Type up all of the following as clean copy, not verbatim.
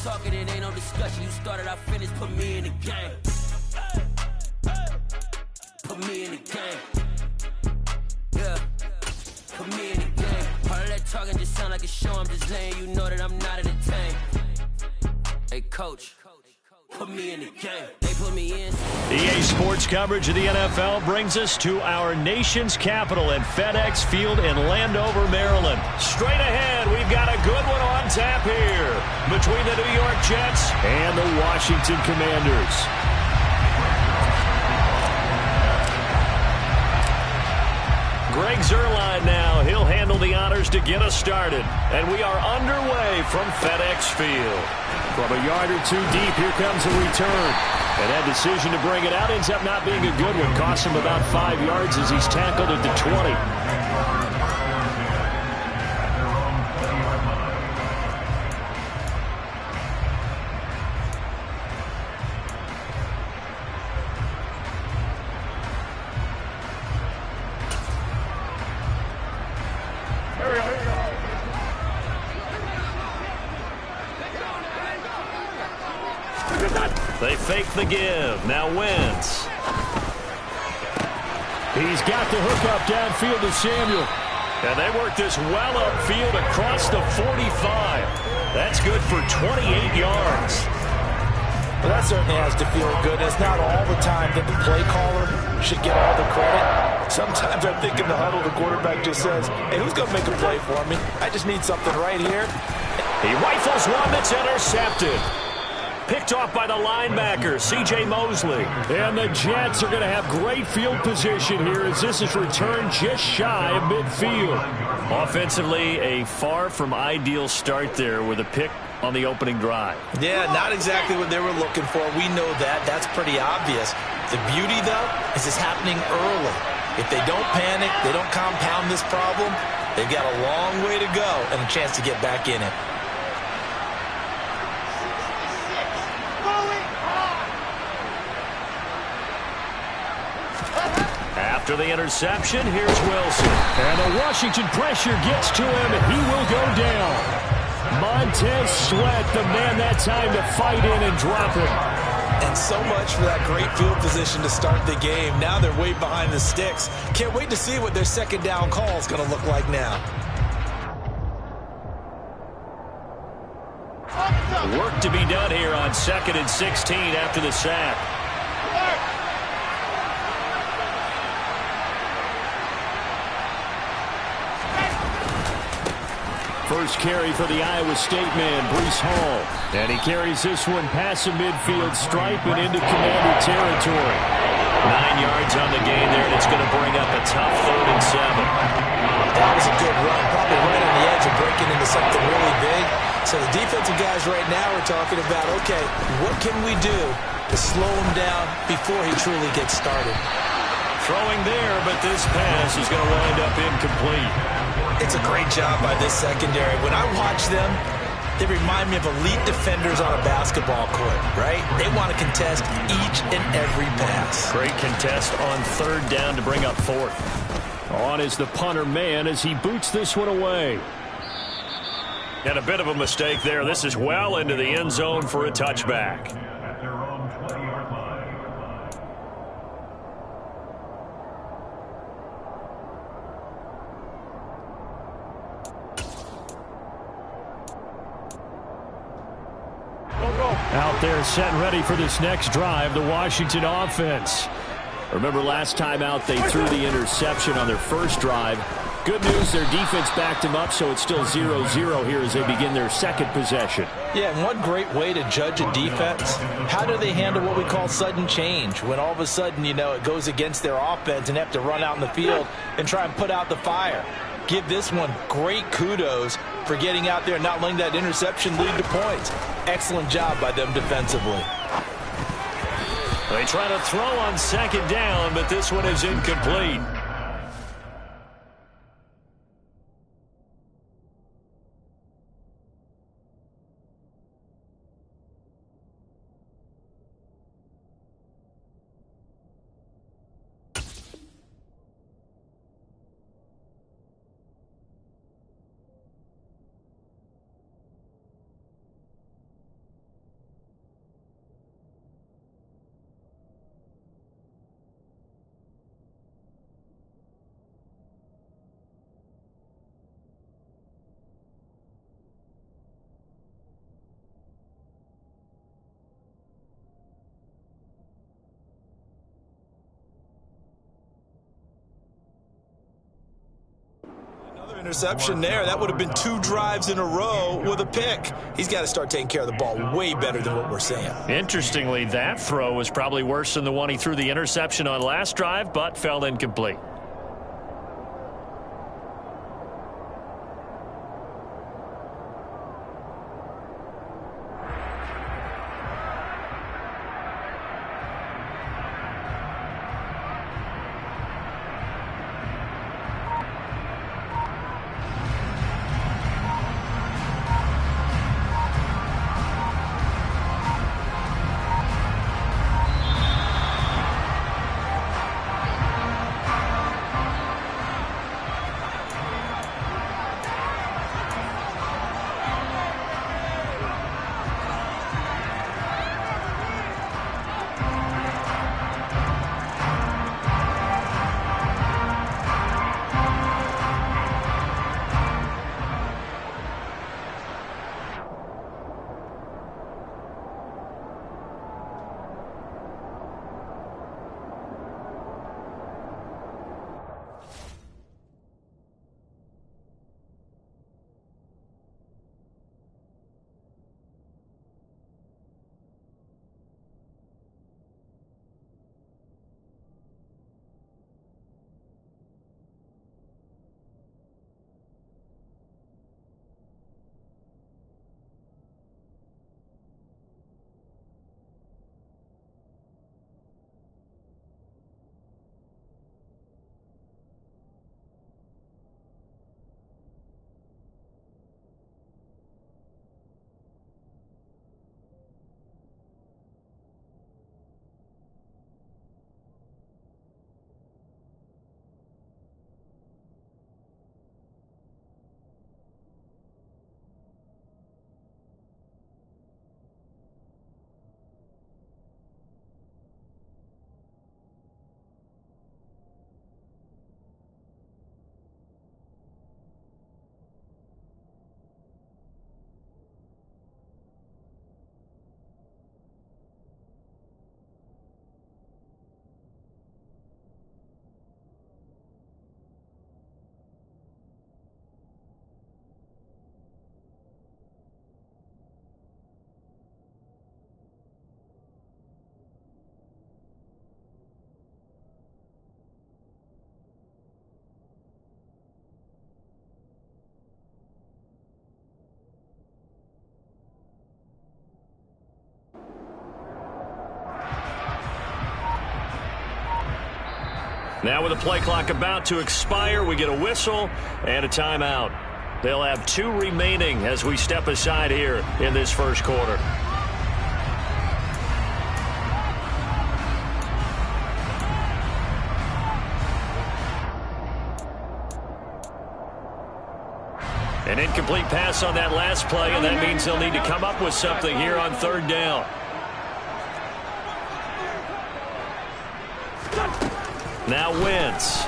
talking, it ain't no discussion. You started, I finished, put me in the game. Put me in the game. Yeah. Put me in the game. All of that talking just sound like a show. I'm just laying you know that I'm not entertained. Hey, coach. Put me in the game. They put me in. EA Sports coverage of the NFL brings us to our nation's capital at FedEx Field in Landover, Maryland. Straight ahead, we've got a good one on tap here between the New York Jets and the Washington Commanders. Greg Zuerlein now. He'll handle the honors to get us started. And we are underway from FedEx Field. From a yard or two deep, here comes a return. And that decision to bring it out ends up not being a good one. Costs him about 5 yards as he's tackled at the 20. They fake the give. Now Wentz. He's got the hook up downfield to Samuel. And they work this well upfield across the 45. That's good for 28 yards. Well, that certainly has to feel good. It's not all the time that the play caller should get all the credit. Sometimes I think in the huddle, the quarterback just says, hey, who's going to make a play for me? I just need something right here. He rifles one that's intercepted. Picked off by the linebacker, C.J. Mosley. And the Jets are going to have great field position here as this is returned just shy of midfield. Offensively, a far from ideal start there with a pick on the opening drive. Yeah, not exactly what they were looking for. We know that. That's pretty obvious. The beauty, though, is it's happening early. If they don't panic, they don't compound this problem, they've got a long way to go and a chance to get back in it. After the interception, here's Wilson. And the Washington pressure gets to him, and he will go down. Montez Sweat, the man that time to fight in and drop him. And so much for that great field position to start the game. Now they're way behind the sticks. Can't wait to see what their second down call is going to look like now. Work to be done here on 2nd and 16 after the sack. First carry for the Iowa State man, Breece Hall. And he carries this one past the midfield stripe and into Commander territory. 9 yards on the gain there, and it's going to bring up a tough 3rd and 7. That was a good run, probably right on the edge of breaking into something really big. So the defensive guys right now are talking about, okay, what can we do to slow him down before he truly gets started? Throwing there, but this pass is going to wind up incomplete. It's a great job by this secondary. When I watch them, they remind me of elite defenders on a basketball court, right? They want to contest each and every pass. Great contest on 3rd down to bring up 4th. On is the punter man as he boots this one away. And a bit of a mistake there. This is well into the end zone for a touchback. Out there set and ready for this next drive, the Washington offense. Remember last time out they threw the interception on their first drive. Good news, their defense backed them up, so it's still 0-0 here as they begin their second possession. Yeah, and one great way to judge a defense, how do they handle what we call sudden change? When all of a sudden, you know, it goes against their offense and they have to run out in the field and try and put out the fire. Give this one great kudos for getting out there and not letting that interception lead to points. Excellent job by them defensively. They try to throw on 2nd down, but this one is incomplete. interception there. That would have been 2 drives in a row with a pick. He's got to start taking care of the ball way better than what we're seeing. Interestingly, that throw was probably worse than the one he threw the interception on last drive, but fell incomplete. Now with the play clock about to expire, we get a whistle and a timeout. They'll have 2 remaining as we step aside here in this first quarter. An incomplete pass on that last play, and that means they'll need to come up with something here on 3rd down. Now Wentz.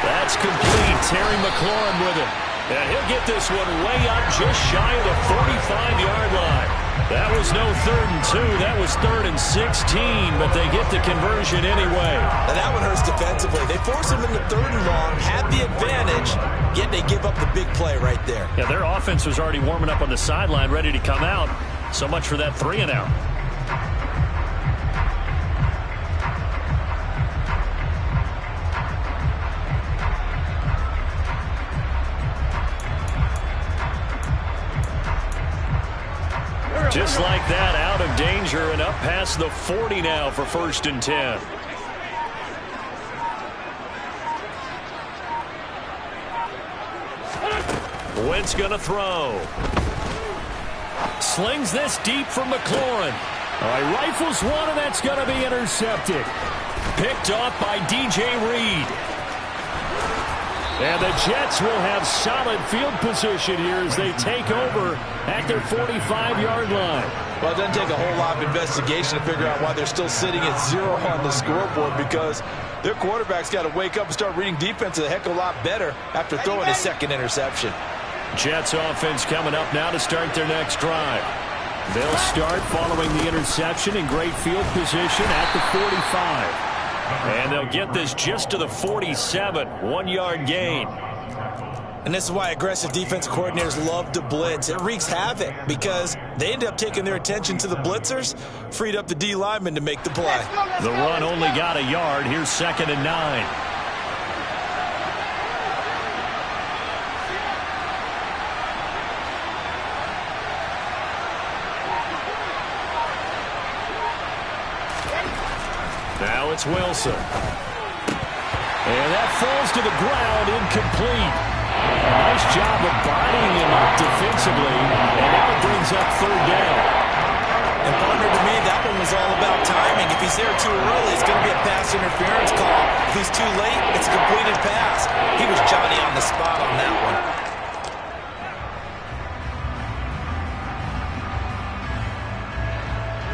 That's complete. Terry McLaurin with it. And he'll get this one way up just shy of the 45-yard line. That was no 3rd and 2. That was 3rd and 16, but they get the conversion anyway. And that one hurts defensively. They force him into 3rd and long, have the advantage, yet they give up the big play right there. Yeah, their offense was already warming up on the sideline, ready to come out. So much for that 3 and out. Just like that, out of danger and up past the 40 now for 1st and 10. Wentz gonna throw. Slings this deep for McLaurin. All right, rifles one, and that's gonna be intercepted. Picked off by DJ Reed. And the Jets will have solid field position here as they take over at their 45-yard line. Well, it doesn't take a whole lot of investigation to figure out why they're still sitting at 0 on the scoreboard, because their quarterback's got to wake up and start reading defense a heck of a lot better after throwing a 2nd interception. Jets offense coming up now to start their next drive. They'll start following the interception in great field position at the 45. And they'll get this just to the 47, 1-yard gain. And this is why aggressive defense coordinators love to blitz. It wreaks havoc because they end up taking their attention to the blitzers, freed up the D lineman to make the play. The run only got a yard. Here's 2nd and 9. Now it's Wilson. And that falls to the ground, incomplete. A nice job of bodying him up defensively, and now it brings up 3rd down. And partner, to me, that one was all about timing. If he's there too early, it's going to be a pass interference call. If he's too late, it's a completed pass. He was Johnny on the spot on that one.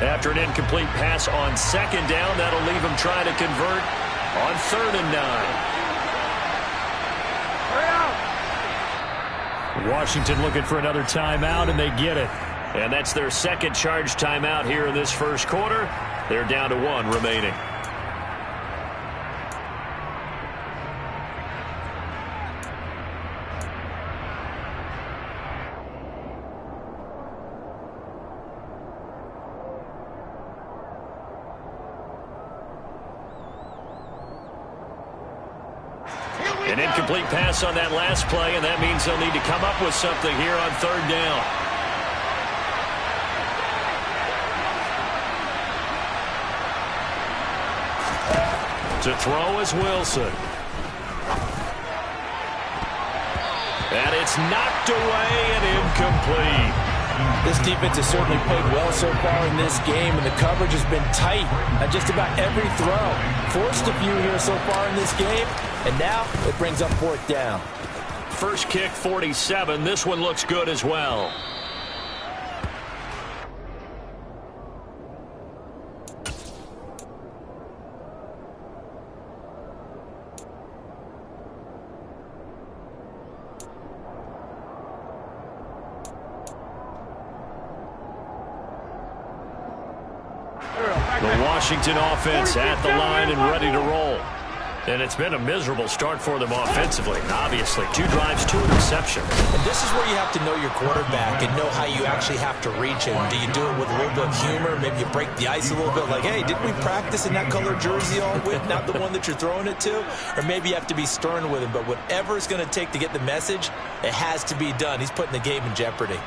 After an incomplete pass on 2nd down, that'll leave him trying to convert on 3rd and 9. Washington looking for another timeout, and they get it. And that's their 2nd charge timeout here in this first quarter. They're down to 1 remaining. An incomplete pass on that last play, and that means they'll need to come up with something here on 3rd down. To throw is Wilson. And it's knocked away and incomplete. This defense has certainly played well so far in this game, and the coverage has been tight on just about every throw. Forced a few here so far in this game, and now it brings up 4th down. First kick, 47. This one looks good as well. The Washington offense at the line and ready to roll. And it's been a miserable start for them offensively. Obviously, 2 drives, 2 interceptions. And this is where you have to know your quarterback and know how you actually have to reach him. Do you do it with a little bit of humor? Maybe you break the ice a little bit like, hey, didn't we practice in that color jersey all week, not the one that you're throwing it to? Or maybe you have to be stern with him. But whatever it's going to take to get the message, it has to be done. He's putting the game in jeopardy.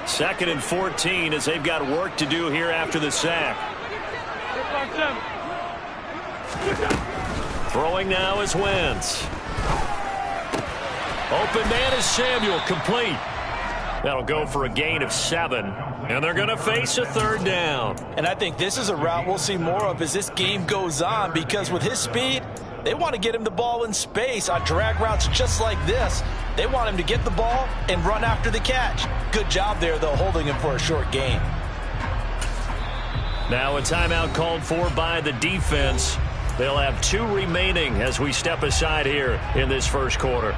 Second and 14 as they've got work to do here after the sack. Throwing now is Wentz. Open man is Samuel, complete. That'll go for a gain of 7, and they're going to face a 3rd down. And I think this is a route we'll see more of as this game goes on, because with his speed, they want to get him the ball in space on drag routes just like this. They want him to get the ball and run after the catch. Good job there, though, holding him for a short gain. Now a timeout called for by the defense. They'll have 2 remaining as we step aside here in this first quarter.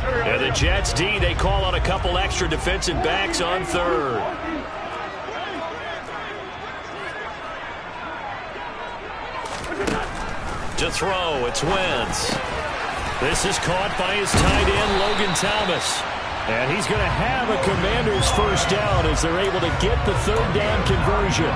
And the Jets D, they call on a couple extra defensive backs on 3rd. To throw, it's Wentz. This is caught by his tight end, Logan Thomas. And he's going to have a Commanders first down as they're able to get the 3rd down conversion.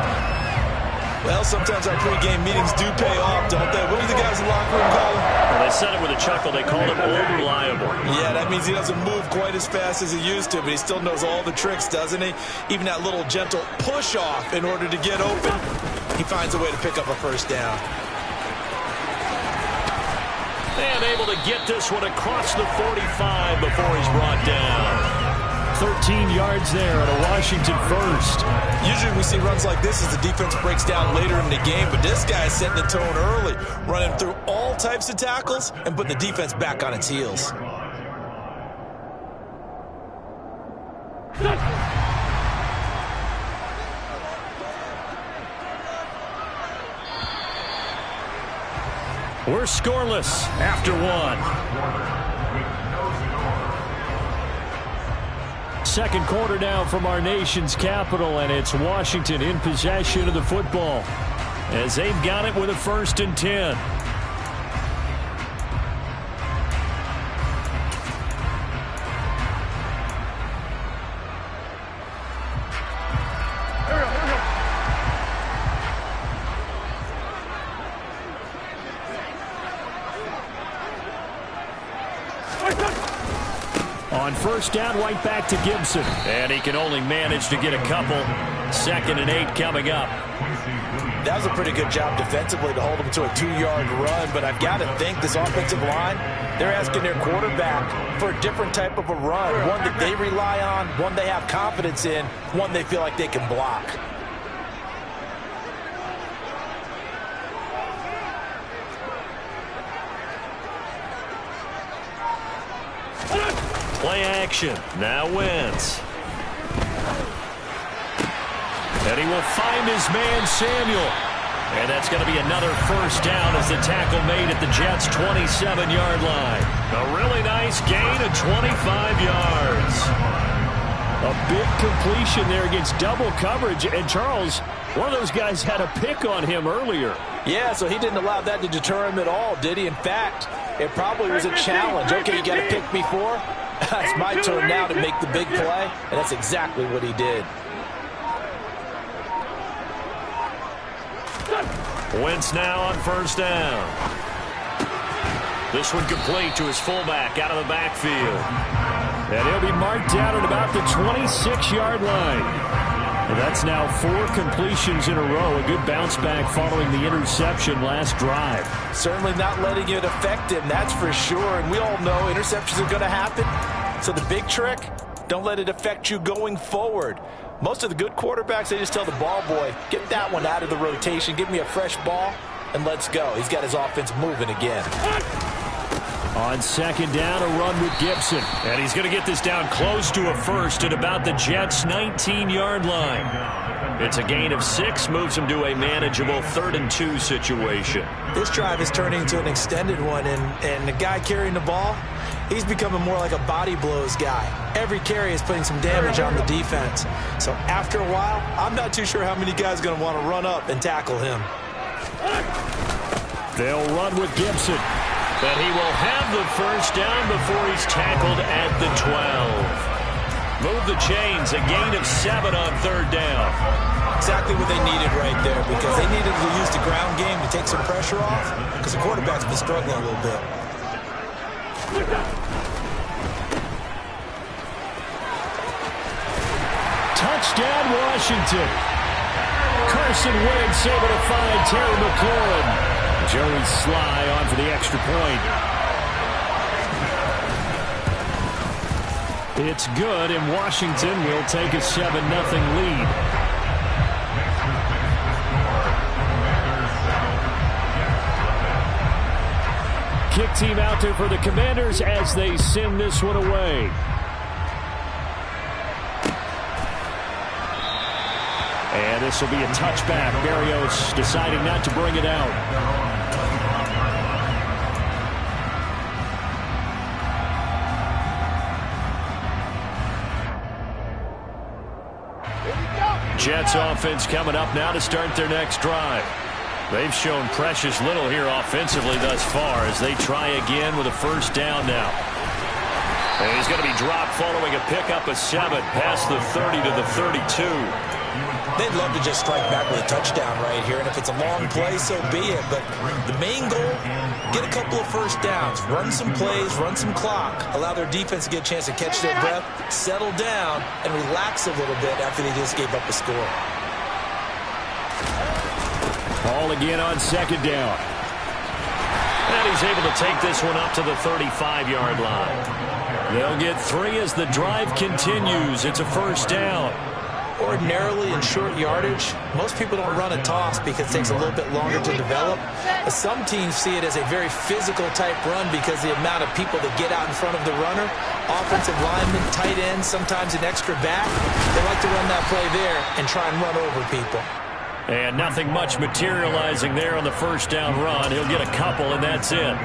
Well, sometimes our pregame meetings do pay off, don't they? What do the guys in the locker room call him? Well, they said it with a chuckle. They called him old-reliable. Yeah, that means he doesn't move quite as fast as he used to, but he still knows all the tricks, doesn't he? Even that little gentle push-off in order to get open. He finds a way to pick up a first down. And able to get this one across the 45 before he's brought down. 13 yards there at a Washington first. Usually we see runs like this as the defense breaks down later in the game, but this guy is setting the tone early, running through all types of tackles and putting the defense back on its heels. We're scoreless after one. Second quarter now from our nation's capital, and it's Washington in possession of the football as they've got it with a 1st and 10. On 1st down, right back to Gibson. And he can only manage to get a couple. 2nd and 8 coming up. That was a pretty good job defensively to hold him to a 2-yard run, but I've got to think this offensive line, they're asking their quarterback for a different type of a run, one that they rely on, one they have confidence in, one they feel like they can block. Play action. Now Wentz. And he will find his man, Samuel. And that's going to be another 1st down as the tackle made at the Jets' 27-yard line. A really nice gain of 25 yards. A big completion there against double coverage. And Charles, one of those guys had a pick on him earlier. Yeah, so he didn't allow that to deter him at all, did he? In fact, it probably was a challenge. Okay, you got to pick me 4? It's my turn now to make the big play, and that's exactly what he did. Wentz now on 1st down. This one complete to his fullback out of the backfield. And he'll be marked down at about the 26-yard line. And that's now 4 completions in a row. A good bounce back following the interception last drive. Certainly not letting it affect him, that's for sure. And we all know interceptions are going to happen. So the big trick, don't let it affect you going forward. Most of the good quarterbacks, they just tell the ball boy, get that one out of the rotation, give me a fresh ball, and let's go. He's got his offense moving again. On 2nd down, a run with Gibson. And he's going to get this down close to a 1st at about the Jets' 19-yard line. It's a gain of 6, moves him to a manageable 3rd and 2 situation. This drive is turning into an extended one, and the guy carrying the ball, he's becoming more like a body blows guy. Every carry is putting some damage on the defense. So after a while, I'm not too sure how many guys are going to want to run up and tackle him. They'll run with Gibson. But he will have the 1st down before he's tackled at the 12. Move the chains, a gain of 7 on 3rd down. Exactly what they needed right there, because they needed to use the ground game to take some pressure off, because the quarterback's been struggling a little bit. Touchdown, Washington. Carson Wentz able to find Terry McLaurin. Joey Sly on for the extra point. It's good, and Washington will take a 7-0 lead. Kick team out there for the Commanders as they send this one away. And this will be a touchback. Berrios deciding not to bring it out. Jets offense coming up now to start their next drive. They've shown precious little here offensively thus far as they try again with a 1st down now. And he's going to be dropped following a pickup of 7 past the 30 to the 32. They'd love to just strike back with a touchdown right here, and if it's a long play, so be it. But the main goal, get a couple of 1st downs, run some plays, run some clock, allow their defense to get a chance to catch their breath, settle down, and relax a little bit after they just gave up a score. Ball again on 2nd down. And he's able to take this one up to the 35-yard line. They'll get 3 as the drive continues. It's a 1st down. Ordinarily in short yardage, most people don't run a toss because it takes a little bit longer to develop. But some teams see it as a very physical type run because the amount of people that get out in front of the runner, offensive linemen, tight ends, sometimes an extra back, they like to run that play there and try and run over people. And nothing much materializing there on the first down run. He'll get a couple, and that's it.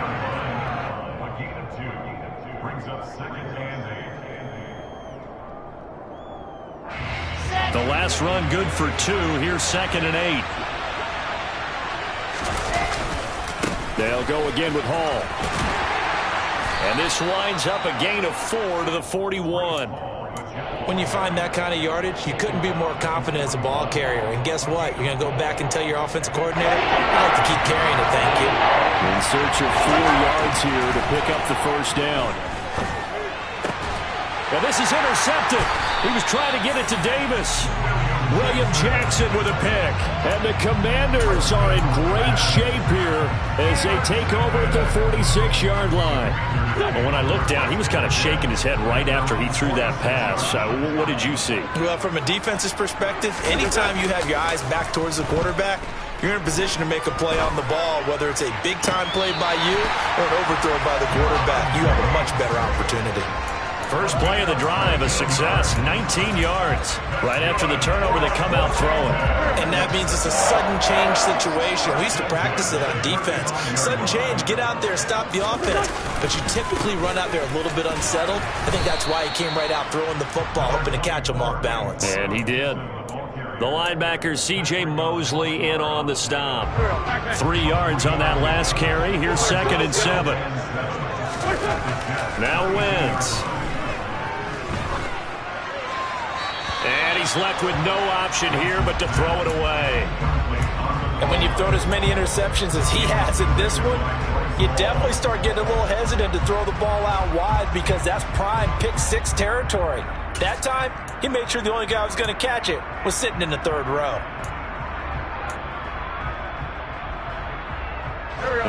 The last run good for 2. Here's 2nd and 8. They'll go again with Hall. And this winds up a gain of 4 to the 41. When you find that kind of yardage, you couldn't be more confident as a ball carrier. And guess what? You're going to go back and tell your offensive coordinator, I like to keep carrying it, thank you. In search of 4 yards here to pick up the first down. And this is intercepted. He was trying to get it to Davis. William Jackson with a pick. And the Commanders are in great shape here as they take over at the 46-yard line. When I looked down, he was kind of shaking his head right after he threw that pass. What did you see? Well, from a defense's perspective, anytime you have your eyes back towards the quarterback, you're in a position to make a play on the ball, whether it's a big-time play by you or an overthrow by the quarterback. You have a much better opportunity. First play of the drive, a success, 19 yards. Right after the turnover, they come out throwing. And that means it's a sudden change situation. We used to practice it on defense. Sudden change, get out there, stop the offense. But you typically run out there a little bit unsettled. I think that's why he came right out throwing the football, hoping to catch him off balance. And he did. The linebacker, C.J. Mosley, in on the stop. 3 yards on that last carry. Here's 2nd and 7. Now Wentz. And he's left with no option here but to throw it away. And when you've thrown as many interceptions as he has in this one, you definitely start getting a little hesitant to throw the ball out wide because that's prime pick 6 territory. That time, he made sure the only guy who was going to catch it was sitting in the 3rd row.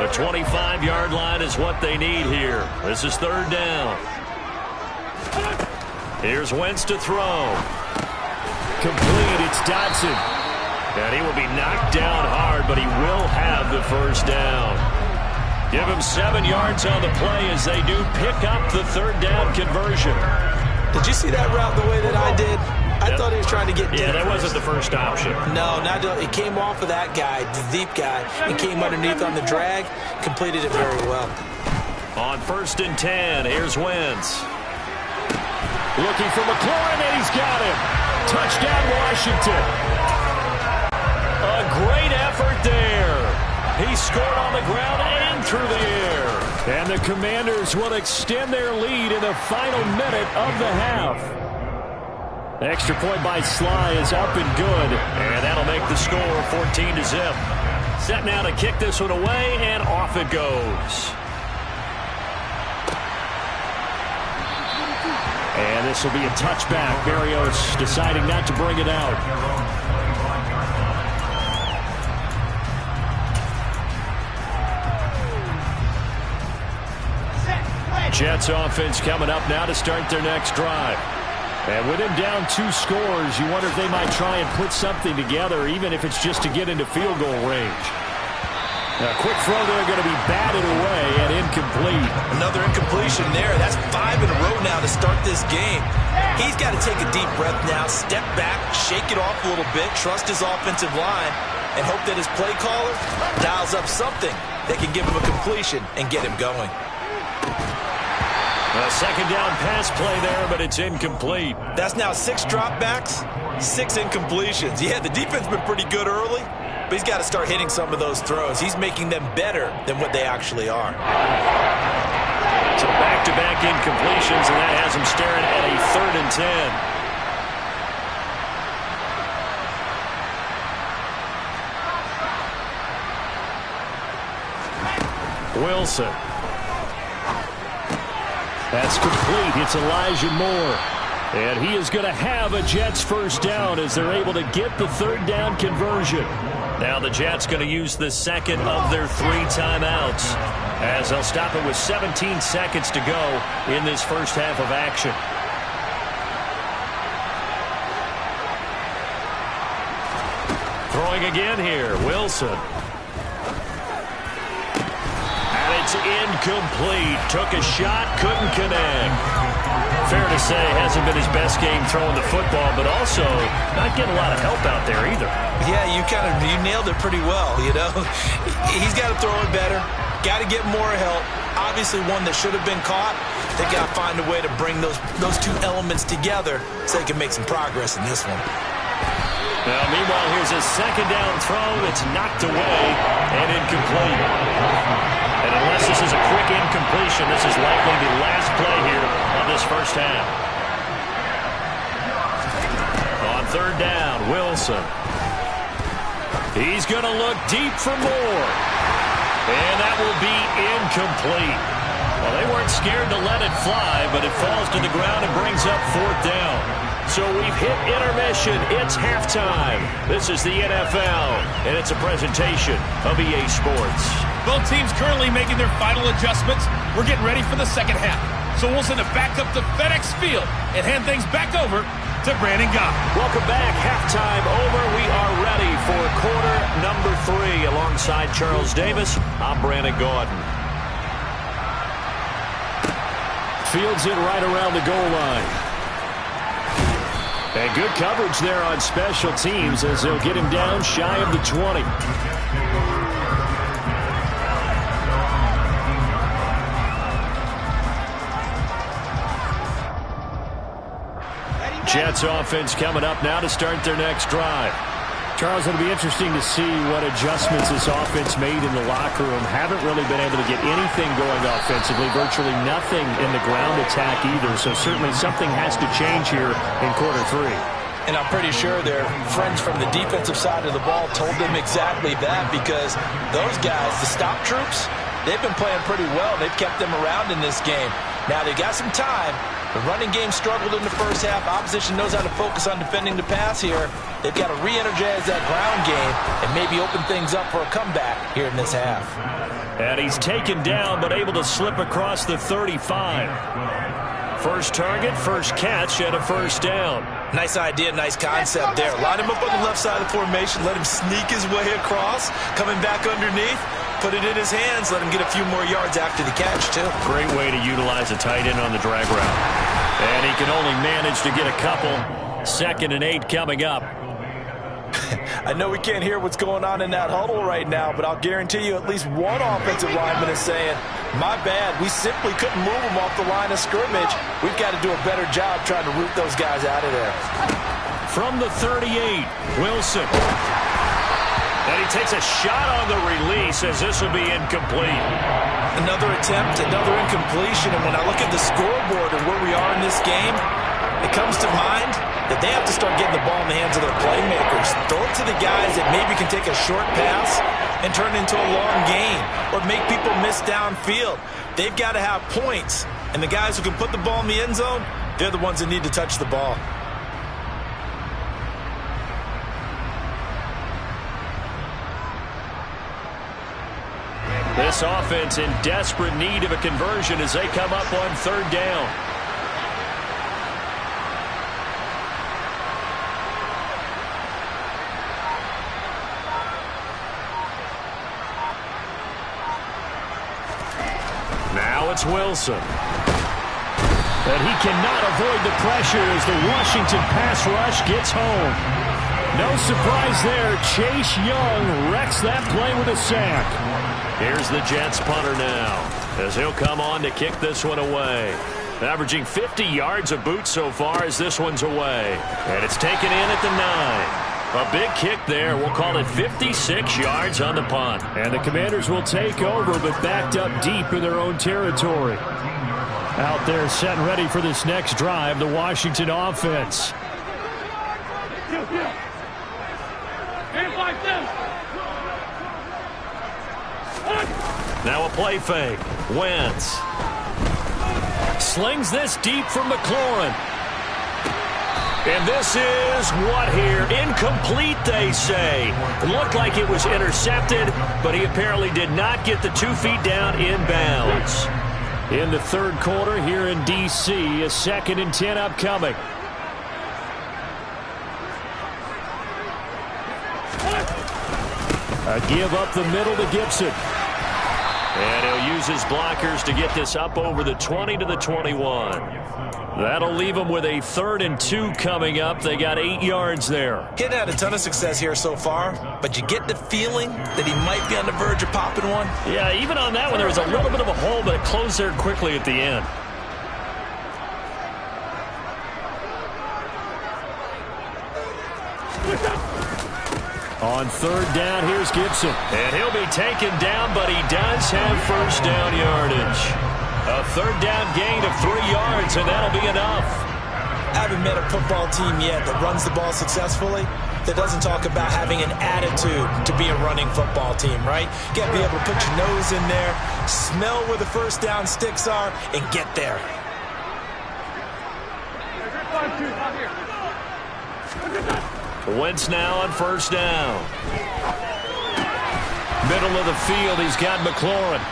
The 25-yard line is what they need here. This is 3rd down. Here's Wentz to throw. Complete, it's Dotson. And he will be knocked down hard, but he will have the first down. Give him 7 yards on the play as they do pick up the 3rd down conversion. Did you see that route the way that I did? I thought he was trying to get deep. Yeah, that wasn't the first option. No, it came off of that guy, the deep guy, and came underneath on the drag, completed it very well. On 1st and 10, here's Wentz. Looking for McLaurin, and he's got him. Touchdown, Washington. A great effort there. He scored on the ground and through the air. And the Commanders will extend their lead in the final minute of the half. Extra point by Sly is up and good. And that'll make the score 14-0. Set now to kick this one away, and off it goes. And this will be a touchback. Berrios deciding not to bring it out. Jets offense coming up now to start their next drive. And with him down 2 scores, you wonder if they might try and put something together, even if it's just to get into field goal range. A quick throw there, going to be batted away and incomplete. Another incompletion there. That's 5 in a row now to start this game. He's got to take a deep breath now, step back, shake it off a little bit, trust his offensive line, and hope that his play caller dials up something that can give him a completion and get him going. A 2nd down pass play there, but it's incomplete. That's now 6 dropbacks, 6 incompletions. Yeah, the defense has been pretty good early, but he's got to start hitting some of those throws. He's making them better than what they actually are. So back-to-back incompletions, and that has him staring at a 3rd and 10. Wilson. That's complete. It's Elijah Moore. And he is going to have a Jets first down as they're able to get the 3rd down conversion. Now the Jets going to use the 2nd of their 3 timeouts as they'll stop it with 17 seconds to go in this first half of action. Throwing again here, Wilson. And it's incomplete. Took a shot, couldn't connect. Fair to say, hasn't been his best game throwing the football, but also not getting a lot of help out there either. Yeah, you nailed it pretty well, you know. He's got to throw it better, got to get more help. Obviously one that should have been caught. They got to find a way to bring those two elements together so they can make some progress in this one. Now, meanwhile, here's a second down throw that's knocked away and incomplete. And unless this is a quick incompletion, this is likely the last play here of this first half. On third down, Wilson. He's going to look deep for more. And that will be incomplete. Well, they weren't scared to let it fly, but it falls to the ground and brings up fourth down. So we've hit intermission. It's halftime. This is the NFL, and it's a presentation of EA Sports. Both teams currently making their final adjustments. We're getting ready for the second half. So we'll send it back up to FedEx Field and hand things back over to Brandon Gaudin. Welcome back. Halftime over. We are ready for quarter number 3. Alongside Charles Davis, I'm Brandon Gaudin. Fields it right around the goal line. And good coverage there on special teams as they'll get him down shy of the 20. Jets offense coming up now to start their next drive. Charles, it'll be interesting to see what adjustments this offense made in the locker room. Haven't really been able to get anything going offensively, virtually nothing in the ground attack either. So certainly something has to change here in quarter 3. And I'm pretty sure their friends from the defensive side of the ball told them exactly that, because those guys, the stop troops, they've been playing pretty well. They've kept them around in this game. Now they got some time. The running game struggled in the first half. Opposition knows how to focus on defending the pass here. They've got to re-energize that ground game and maybe open things up for a comeback here in this half. And he's taken down but able to slip across the 35. First target, first catch, and a first down. Nice idea, nice concept there. Line him up on the left side of the formation, let him sneak his way across, coming back underneath, put it in his hands, let him get a few more yards after the catch, too. Great way to utilize a tight end on the drag route. And he can only manage to get a couple. 2nd and 8 coming up. I know we can't hear what's going on in that huddle right now, but I'll guarantee you at least one offensive lineman is saying, my bad, we simply couldn't move them off the line of scrimmage. We've got to do a better job trying to root those guys out of there. From the 38, Wilson. And he takes a shot on the release as this will be incomplete. Another attempt, another incompletion, and when I look at the scoreboard and where we are in this game, it comes to mind that they have to start getting the ball in the hands of their playmakers. Throw it to the guys that maybe can take a short pass and turn it into a long gain or make people miss downfield. They've got to have points, and the guys who can put the ball in the end zone, they're the ones that need to touch the ball. This offense in desperate need of a conversion as they come up on third down. Now it's Wilson. And he cannot avoid the pressure as the Washington pass rush gets home. No surprise there. Chase Young wrecks that play with a sack. Here's the Jets punter now as he'll come on to kick this one away. Averaging 50 yards a boot so far as this one's away. And it's taken in at the 9. A big kick there. We'll call it 56 yards on the punt. And the Commanders will take over, but backed up deep in their own territory. Out there set and ready for this next drive, the Washington offense. Now a play fake. Wentz slings this deep from McLaurin. And this is what here? Incomplete, they say. It looked like it was intercepted, but he apparently did not get the 2 feet down in bounds. In the third quarter here in D.C., a 2nd and 10 upcoming. A give up the middle to Gibson. And he'll use his blockers to get this up over the 20 to the 21. That'll leave them with a 3rd and 2 coming up. They got 8 yards there. Getting had a ton of success here so far, but you get the feeling that he might be on the verge of popping one. Yeah, even on that one, there was a little bit of a hole, but it closed there quickly at the end. On 3rd down, here's Gibson. And he'll be taken down, but he does have 1st down yardage. A 3rd down gain of 3 yards, and that'll be enough. I haven't met a football team yet that runs the ball successfully that doesn't talk about having an attitude to be a running football team, right? You got to be able to put your nose in there, smell where the 1st down sticks are, and get there. Wentz now on 1st down. Middle of the field, he's got McLaurin.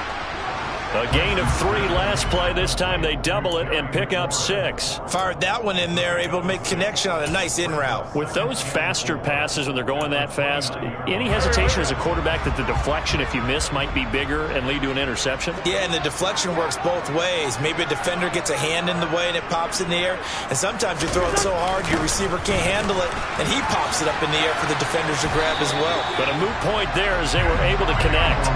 A gain of 3 last play. This time they double it and pick up 6. Fired that one in there, able to make connection on a nice in route. With those faster passes when they're going that fast, any hesitation as a quarterback that the deflection, if you miss, might be bigger and lead to an interception? Yeah, and the deflection works both ways. Maybe a defender gets a hand in the way and it pops in the air. And sometimes you throw it so hard your receiver can't handle it, and he pops it up in the air for the defenders to grab as well. But a moot point there as they were able to connect.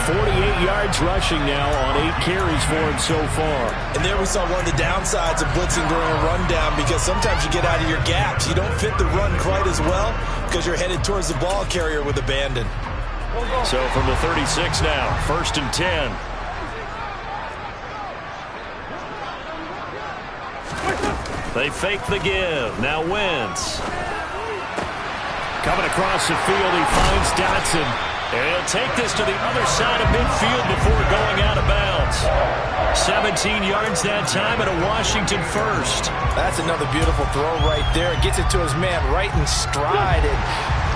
48 yards rushing now on 8 carries for him so far. And there we saw one of the downsides of blitzing during a rundown, because sometimes you get out of your gaps. You don't fit the run quite as well because you're headed towards the ball carrier with abandon. So from the 36 now, 1st and 10. They fake the give. Now Wentz. Coming across the field, he finds Dotson. And he'll take this to the other side of midfield before going out of bounds. 17 yards that time and a Washington 1st. That's another beautiful throw right there. Gets it to his man right in stride. And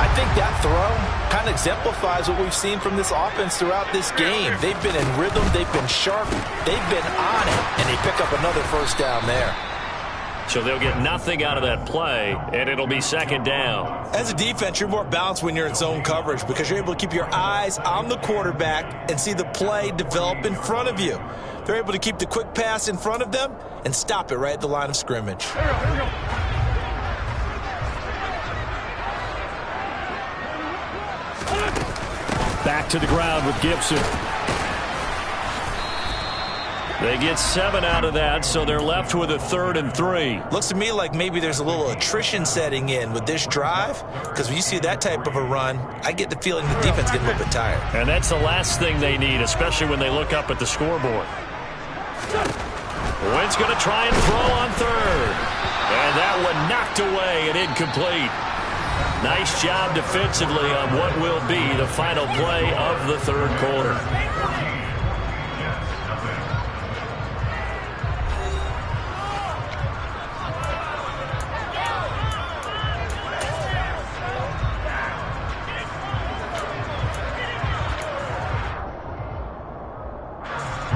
I think that throw kind of exemplifies what we've seen from this offense throughout this game. They've been in rhythm. They've been sharp. They've been on it. And they pick up another 1st down there. So they'll get nothing out of that play, and it'll be 2nd down. As a defense, you're more balanced when you're in zone coverage because you're able to keep your eyes on the quarterback and see the play develop in front of you. They're able to keep the quick pass in front of them and stop it right at the line of scrimmage. Back to the ground with Gibson. They get 7 out of that, so they're left with a 3rd and 3. Looks to me like maybe there's a little attrition setting in with this drive, because when you see that type of a run, I get the feeling the defense getting a little bit tired. And that's the last thing they need, especially when they look up at the scoreboard. Wentz going to try and throw on 3rd. And that one knocked away and incomplete. Nice job defensively on what will be the final play of the 3rd quarter.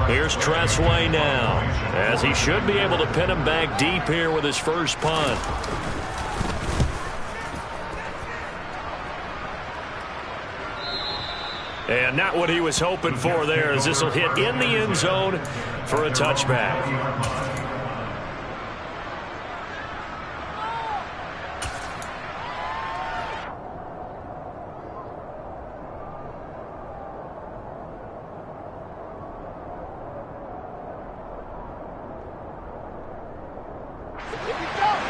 Here's Tressway now, as he should be able to pin him back deep here with his 1st punt. And not what he was hoping for there, as this will hit in the end zone for a touchback.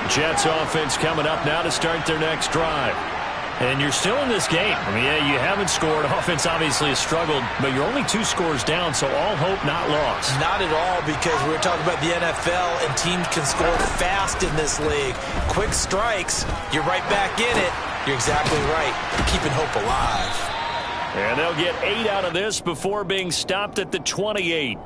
Jets offense coming up now to start their next drive. And you're still in this game. I mean, yeah, you haven't scored. Offense obviously has struggled, but you're only 2 scores down, so all hope not lost. Not at all, because we're talking about the NFL, and teams can score fast in this league. Quick strikes, you're right back in it. You're exactly right. Keeping hope alive. And they'll get 8 out of this before being stopped at the 28.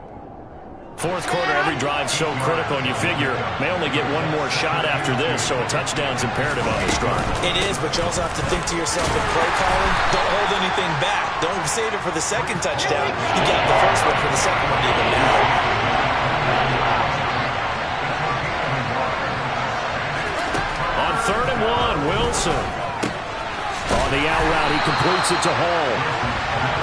4th quarter, every drive so critical, and you figure may only get 1 more shot after this, so a touchdown's imperative on this drive. It is, but you also have to think to yourself in play calling, don't hold anything back. Don't save it for the 2nd touchdown. You got the 1st one for the 2nd one even now. On 3rd and 1, Wilson. On the out route, he completes it to Hall.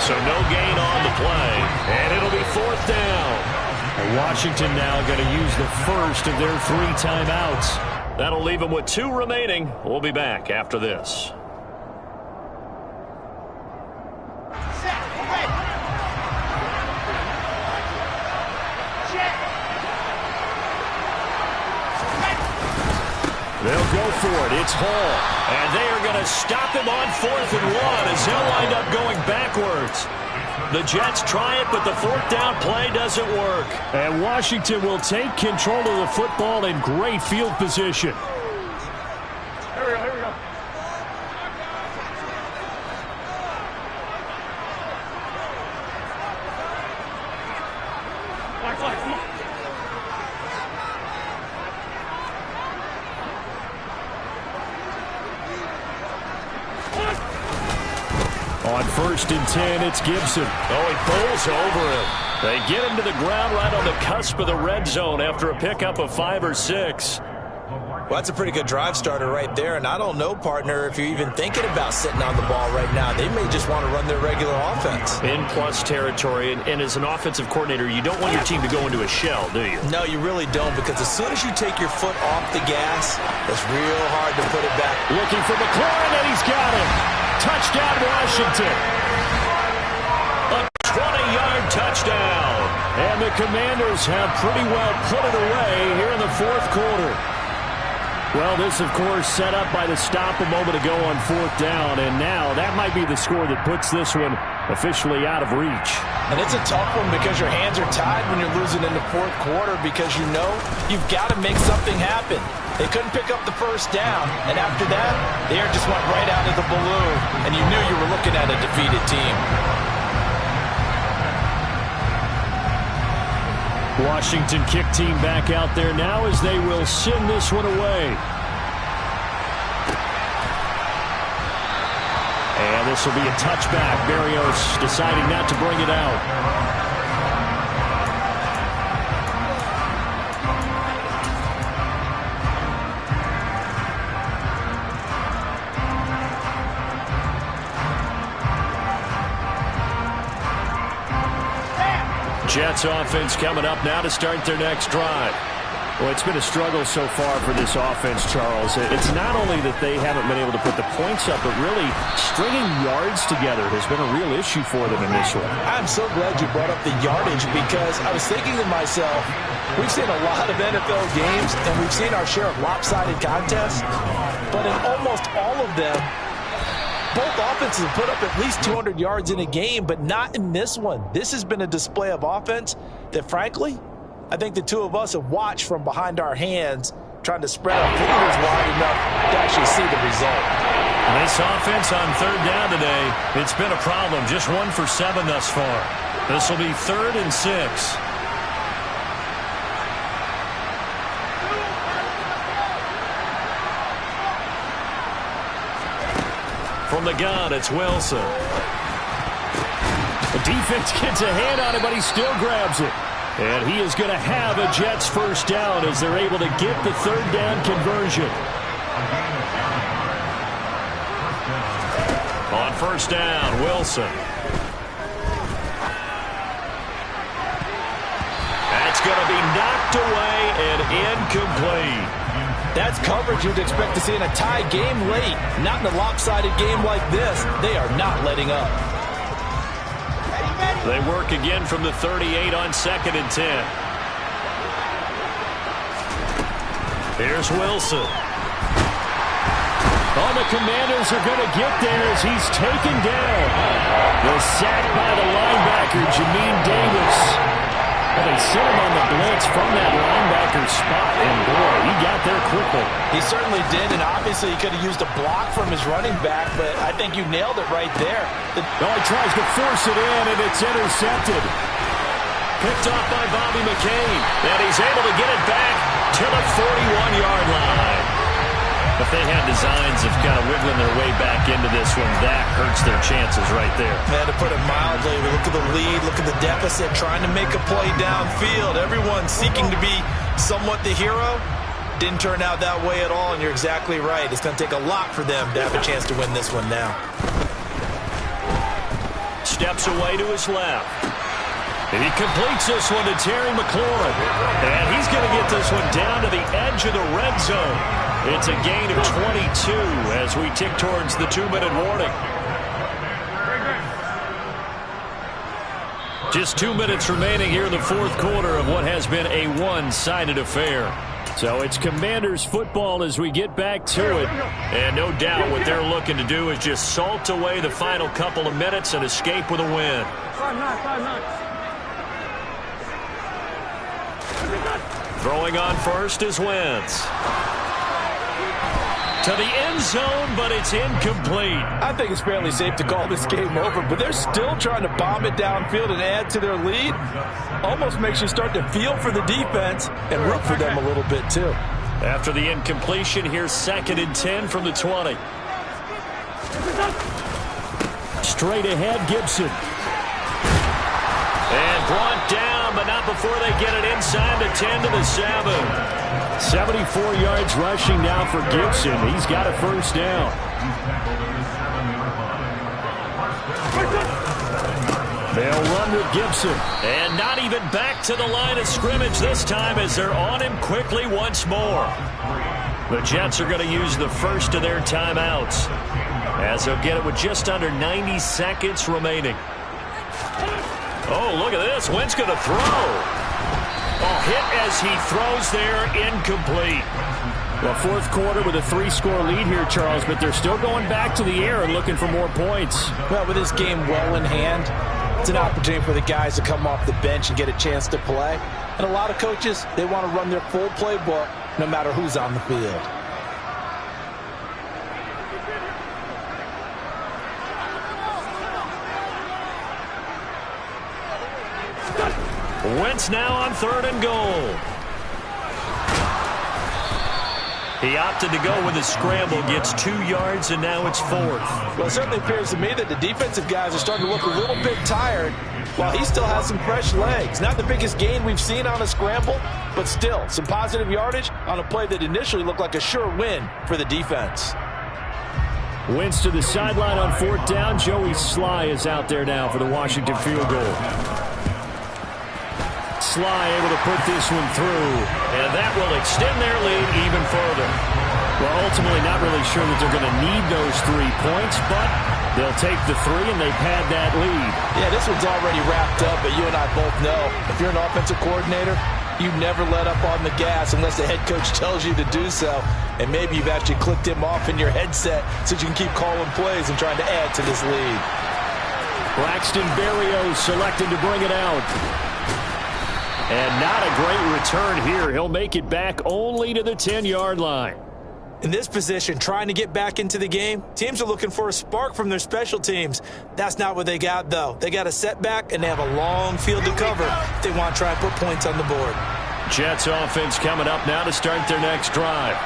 So no gain on the play, and it'll be 4th down. Washington now going to use the first of their 3 timeouts. That'll leave them with 2 remaining. We'll be back after this. They'll go for it. It's Hall. And they are going to stop him on 4th and 1 as he'll wind up going backwards. The Jets try it, but the 4th down play doesn't work. And Washington will take control of the football in great field position. Here we go. Flag, come on. On 1st and 10, it's Gibson. Oh, he pulls over him. They get him to the ground right on the cusp of the red zone after a pickup of 5 or 6. Well, that's a pretty good drive starter right there, and I don't know, partner, if you're even thinking about sitting on the ball right now. They may just want to run their regular offense. In plus territory, and as an offensive coordinator, you don't want your team to go into a shell, do you? No, you really don't, because as soon as you take your foot off the gas, it's real hard to put it back. Looking for McLaurin, and he's got him. Touchdown, Washington. A 20-yard touchdown. And the Commanders have pretty well put it away here in the 4th quarter. Well, this, of course, set up by the stop a moment ago on 4th down, and now that might be the score that puts this one officially out of reach. And it's a tough one because your hands are tied when you're losing in the 4th quarter because you know you've got to make something happen. They couldn't pick up the 1st down, and after that, the air just went right out of the balloon, and you knew you were looking at a defeated team. Washington kick team back out there now as they will send this one away. And this will be a touchback. Berrios deciding not to bring it out. Jets offense coming up now to start their next drive. Well, it's been a struggle so far for this offense, Charles. It's not only that they haven't been able to put the points up, but really stringing yards together has been a real issue for them in this one. I'm so glad you brought up the yardage because I was thinking to myself, we've seen a lot of NFL games and we've seen our share of lopsided contests, but in almost all of them, both offenses have put up at least 200 yards in a game, but not in this one. This has been a display of offense that, frankly, I think the two of us have watched from behind our hands, trying to spread our fingers wide enough to actually see the result. This offense on 3rd down today, it's been a problem. Just 1 for 7 thus far. This will be 3rd and 6. From the gun, it's Wilson. The defense gets a hand on it, but he still grabs it. And he is going to have a Jets 1st down as they're able to get the 3rd down conversion. On 1st down, Wilson. That's going to be knocked away and incomplete. That's coverage you'd expect to see in a tie game late. Not in a lopsided game like this. They are not letting up. They work again from the 38 on 2nd and 10. Here's Wilson. Oh, the Commanders are going to get there as he's taken down. The sack by the linebacker, Jamin Davis. Well, they sent him on the blitz from that linebacker spot, and boy, he got there quickly. He certainly did, and obviously he could have used a block from his running back, but I think you nailed it right there. Oh, he tries to force it in, and it's intercepted. Picked off by Bobby McCain, and he's able to get it back to the 41-yard line. If they had designs of kind of wiggling their way back into this one, that hurts their chances right there. Man, to put it mildly, look at the lead, look at the deficit, trying to make a play downfield. Everyone seeking to be somewhat the hero. Didn't turn out that way at all, and you're exactly right. It's going to take a lot for them to have a chance to win this one now. steps away to his left. He completes this one to Terry McLaurin. And he's going to get this one down to the edge of the red zone. It's a gain of 22 as we tick towards the 2-minute warning. Just 2 minutes remaining here in the fourth quarter of what has been a one-sided affair. So it's Commanders football as we get back to it. And no doubt what they're looking to do is just salt away the final couple of minutes and escape with a win. Throwing on first is Wentz. To the end zone, but it's incomplete. I think it's fairly safe to call this game over, but they're still trying to bomb it downfield and add to their lead. Almost makes you start to feel for the defense and root for them a little bit, too. After the incompletion, here's 2nd and 10 from the 20. Straight ahead, Gibson. And brought down, but not before they get it inside the 10 to the 7. 74 yards rushing now for Gibson. He's got a first down. They'll run with Gibson. And not even back to the line of scrimmage this time as they're on him quickly once more. The Jets are going to use the first of their timeouts as they'll get it with just under 90 seconds remaining. Oh, look at this. Wentz going to throw. Oh, hit as he throws there, incomplete. Well, fourth quarter with a 3-score lead here, Charles, but they're still going back to the air and looking for more points. Well, with this game well in hand, it's an opportunity for the guys to come off the bench and get a chance to play. And a lot of coaches, they want to run their full playbook no matter who's on the field. Wentz now on 3rd and goal. He opted to go with a scramble, gets 2 yards, and now it's 4th. Well, it certainly appears to me that the defensive guys are starting to look a little bit tired while he still has some fresh legs. Not the biggest gain we've seen on a scramble, but still some positive yardage on a play that initially looked like a sure win for the defense. Wentz to the sideline on 4th down. Joey Sly is out there now for the Washington field goal. Sly able to put this one through. And that will extend their lead even further. Well, ultimately not really sure that they're going to need those 3 points, but they'll take the 3 and they've had that lead. Yeah, this one's already wrapped up, but you and I both know if you're an offensive coordinator, you never let up on the gas unless the head coach tells you to do so. And maybe you've actually clicked him off in your headset so you can keep calling plays and trying to add to this lead. Braxton Berrios selected to bring it out. And not a great return here. He'll make it back only to the 10-yard line. In this position, trying to get back into the game, teams are looking for a spark from their special teams. That's not what they got, though. They got a setback, and they have a long field to cover if they want to try and put points on the board. Jets offense coming up now to start their next drive.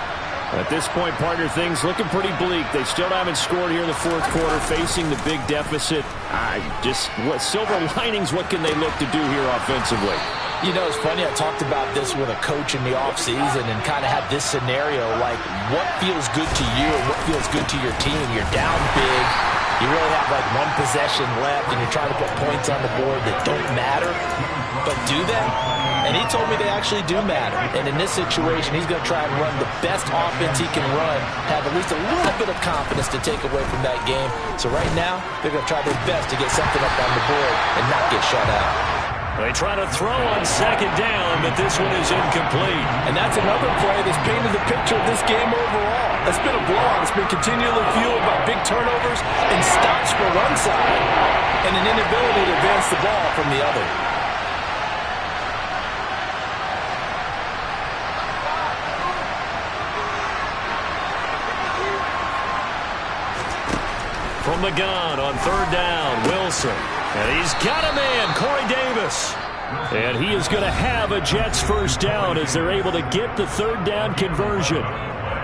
At this point, partner, things looking pretty bleak. They still haven't scored here in the fourth quarter, facing the big deficit. What silver linings, what can they look to do here offensively? You know, it's funny, I talked about this with a coach in the offseason and kind of had this scenario, like what feels good to you and what feels good to your team. You're down big, you really have like 1 possession left, and you're trying to put points on the board that don't matter. But do they? And he told me they actually do matter. And in this situation, he's going to try and run the best offense he can run, have at least a little bit of confidence to take away from that game. So right now, they're going to try their best to get something up on the board and not get shut out. They try to throw on 2nd down, but this one is incomplete. And that's another play that's painted the picture of this game overall. It's been a blowout. It's been continually fueled by big turnovers and stops for one side and an inability to advance the ball from the other. From the gun on 3rd down, Wilson. And he's got a man, Corey Davis. And he is going to have a Jets first down as they're able to get the 3rd down conversion.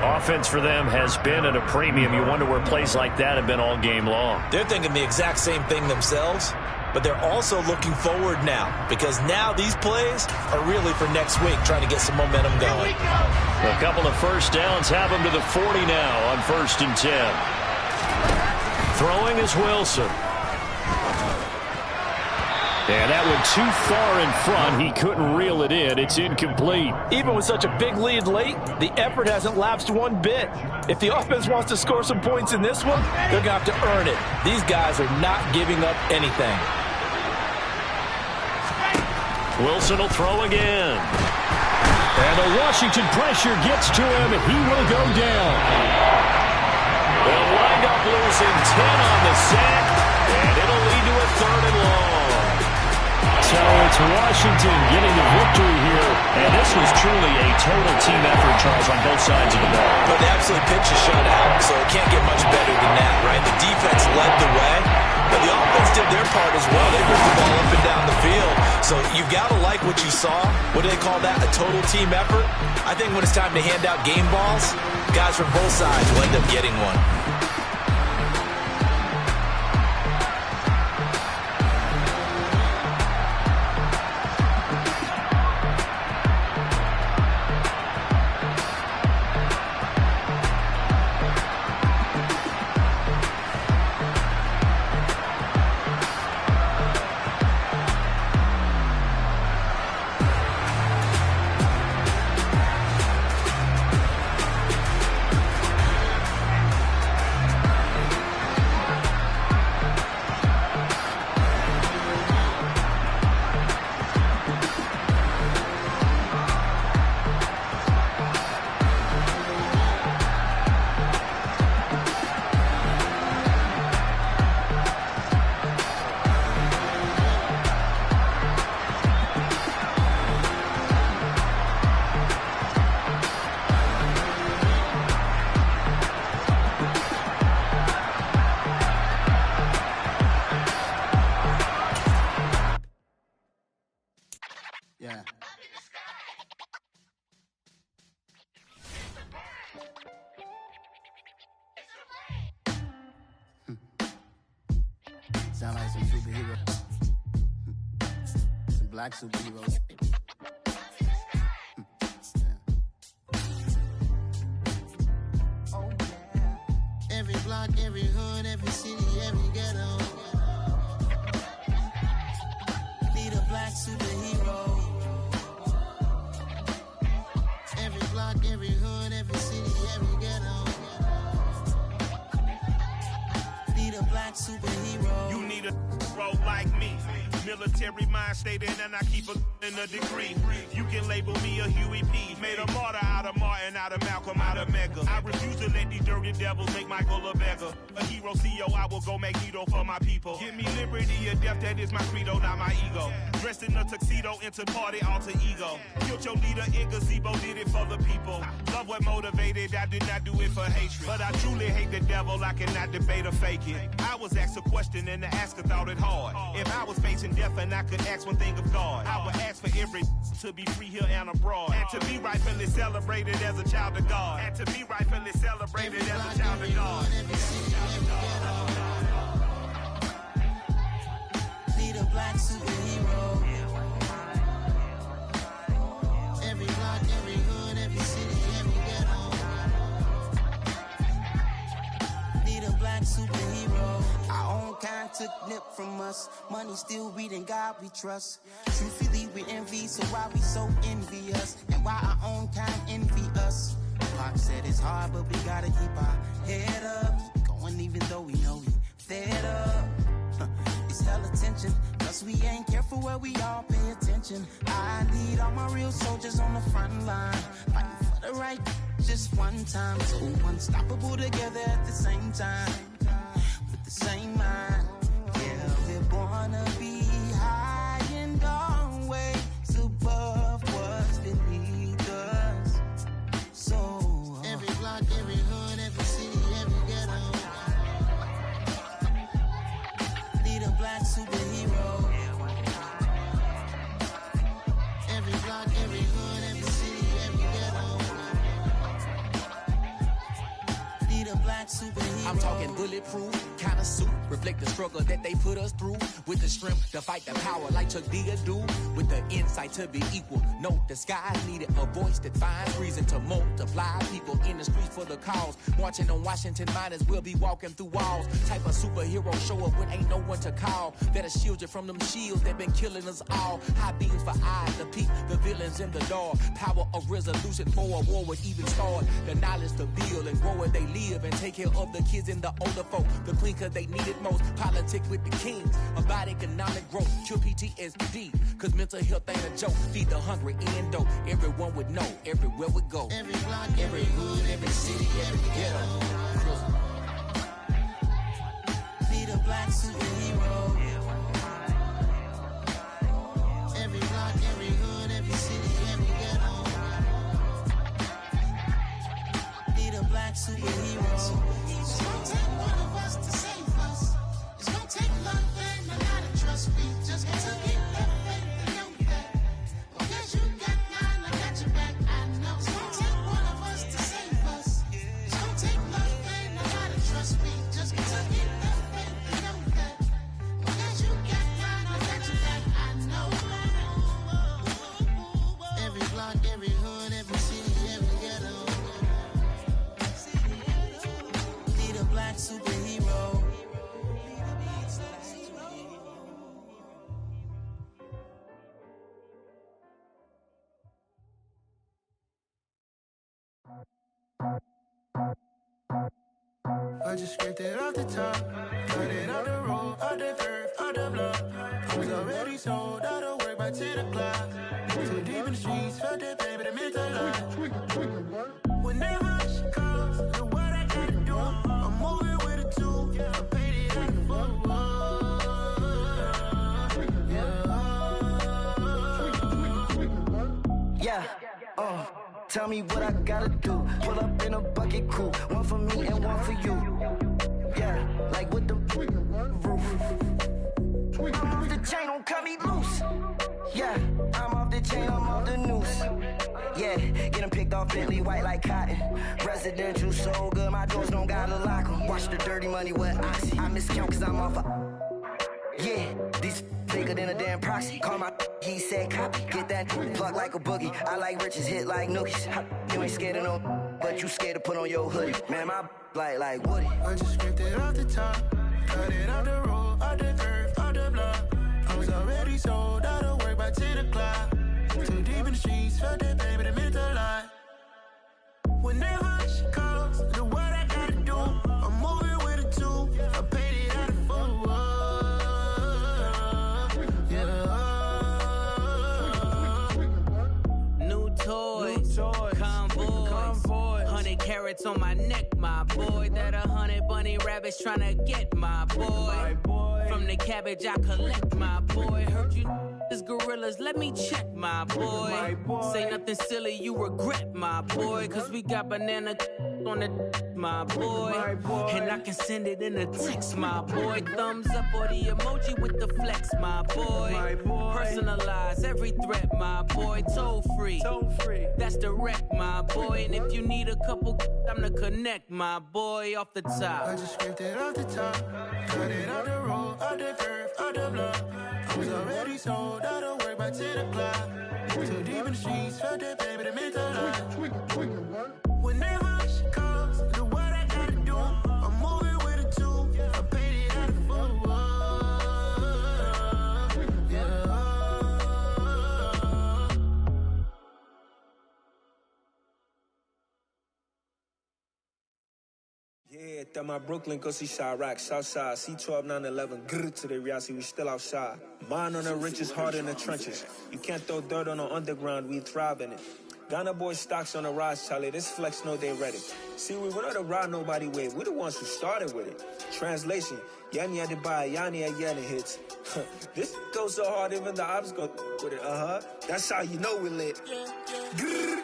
Offense for them has been at a premium. You wonder where plays like that have been all game long. They're thinking the exact same thing themselves, but they're also looking forward now because now these plays are really for next week, trying to get some momentum going. A couple of first downs have them to the 40 now on 1st and 10. Throwing is Wilson. And that went too far in front. He couldn't reel it in. It's incomplete. Even with such a big lead late, the effort hasn't lapsed one bit. If the offense wants to score some points in this one, they're going to have to earn it. These guys are not giving up anything. Wilson will throw again. And the Washington pressure gets to him, and he will go down. They'll wind up losing 10 on the sack, and it'll lead to a 3rd and long. So it's Washington getting the victory here, and this was truly a total team effort, Charles, on both sides of the ball. But they absolutely pitched a shutout, so it can't get much better than that, right? The defense led the way, but the offense did their part as well. They moved the ball up and down the field. So you've got to like what you saw. What do they call that? A total team effort? I think when it's time to hand out game balls, guys from both sides will end up getting one. Sound like some superheroes. Some black superheroes. Oh, yeah. Every block, every hood, every city, every ghetto. Need a black superhero. Every block, every hood, every city, every ghetto. Need a black superhero. You need a role like me. Military mind stated, and I keep in a degree. You can label me a Huey P. Made a martyr out of Martin, out of Malcolm, out of Mega. I refuse to let these dirty devils make Michael a beggar. A hero CEO, I will go Magneto for my people. Give me liberty or death, that is my credo, not my ego. Dressed in a tuxedo, into party, alter ego. Killed your leader in gazebo, did it for the people. Love what motivated, I did not do it for hatred. But I truly hate the devil, I cannot debate or fake it. I was asked a question and the asker thought it hard. If I was facing death and I could ask one thing of God, I would ask for every to be free here and abroad. And to be rightfully celebrated as a child of God. And to be rightfully celebrated as a child of God. Need a black superhero. Every block, every hood, every city, every ghetto. Need a black superhero. Our own kind took nip from us. Money still reading God we trust. Truthfully we envy, so why we so envious? And why our own kind envy us? Pac said it's hard, but we gotta keep our head up. Keep going even though we know we fed up. It's hell attention, cause we ain't careful where we all pay attention. I need all my real soldiers on the front line, fighting for the right just one time. So unstoppable together at the same time, with the same mind. Yeah, we're born to be high and always above what's beneath us. So every block, every hood, every city, every ghetto. Need a black superhero. Every block, every hood, every city, every ghetto. Need a black black superhero. I'm talking bulletproof, kind of suit, reflect the struggle that they put us through. With the strength to fight the power like Chuck D do. With the insight to be equal, no disguise needed. A voice that finds reason to multiply. People in the streets for the cause. Marching on Washington miners, we'll be walking through walls. Type of superhero show up when ain't no one to call. That'll shield you from them shields that been killing us all. High beams for eyes to peek the villains in the dark. Power of resolution for a war would even start. The knowledge to build and grow where they live and take care of the kids and the older folk. The clean cause they need it most. Politics with the kings. About economic growth. Cure PTSD. Cause mental health ain't a joke. Feed the hungry and dope. Everyone would know. Everywhere we go. Every block, every hood, every city, every ghetto. Be the black superhero. Every block, every hood, every city, every ghetto. Be the black superhero. It's gonna take one of us to save us. It's gonna take love and a lot of trust. We just got to keep that faith and know that. Because you got mine, I got your back. I know. It's gonna take one of us to save us. It's gonna take love and a lot of trust. We just got to keep that faith and know that. Because you got mine, I got your back. I know. Every block, every hood, every city, every ghetto. Be the black superhero. I just scraped it off the top, cut it off the road, off the curve, off the block. I was already sold out of work by 10 o'clock. Too deep in the streets, felt that pain, but it meant a lot. When that hush comes, know what I gotta do. I'm moving with a two, I paid it out the full. Yeah, tell me what I gotta do. Pull up in a bucket crew, one for me and one for you. Yeah, like with the roof. I'm off the chain, don't cut me loose. Yeah, I'm off the chain, I'm off the noose. Yeah, getting picked off Bentley white like cotton. Residential so good, my doors don't gotta lock 'em. Watch the dirty money with oxy. I miscount cause I'm off yeah, these bigger than a damn proxy. Call my he said copy. Get that plug like a boogie. I like riches, hit like nookies. You ain't scared of no, but you scared to put on your hoodie. Man, my like Woody. I just scraped it off the top, cut it off the road, off the curve, off the block. I was already sold out of work by 10 o'clock. Too deep in the streets, felt that pain, but it meant a lot. When that hush comes, know what I gotta do. I'm moving with a two, I paid it out of full. New toys, convoy, 100 carats on my neck, my boy. That 100 bunny rabbits tryna get my boy. From the cabbage I collect, my boy. Heard you is gorillas, let me check, my boy. Say nothing silly, you regret, my boy. Cause we got banana on the my boy. And I can send it in a text, my boy. Thumbs up or the emoji with the flex, my boy. Personalize every threat, my boy. Toll free, that's direct, my boy. And if you need a couple, I'm the connect, my boy. Off the top, I just scraped it off the top, cut it off the road, off the curve, off the block. I was already sold out of work by 10 o'clock. Too deep in the streets, felt that pain, but it meant a lot. When that hush comes, know what I gotta do. I'm moving with a two, I paid it out of full. Yeah, that my Brooklyn, go see Chirac, Southside, C12, 911, grrr to the reality, we still outside. Mine on the riches, hard in the trenches. You can't throw dirt on the underground, we thrive in it. Ghana boy stocks on the rise, Charlie, this flex know they ready. See, we went on the ride nobody with, we the ones who started with it. Translation, Yani had to buy, Yani had Yanni hits. This goes so hard, even the ops go with it, That's how you know we lit. Grrr,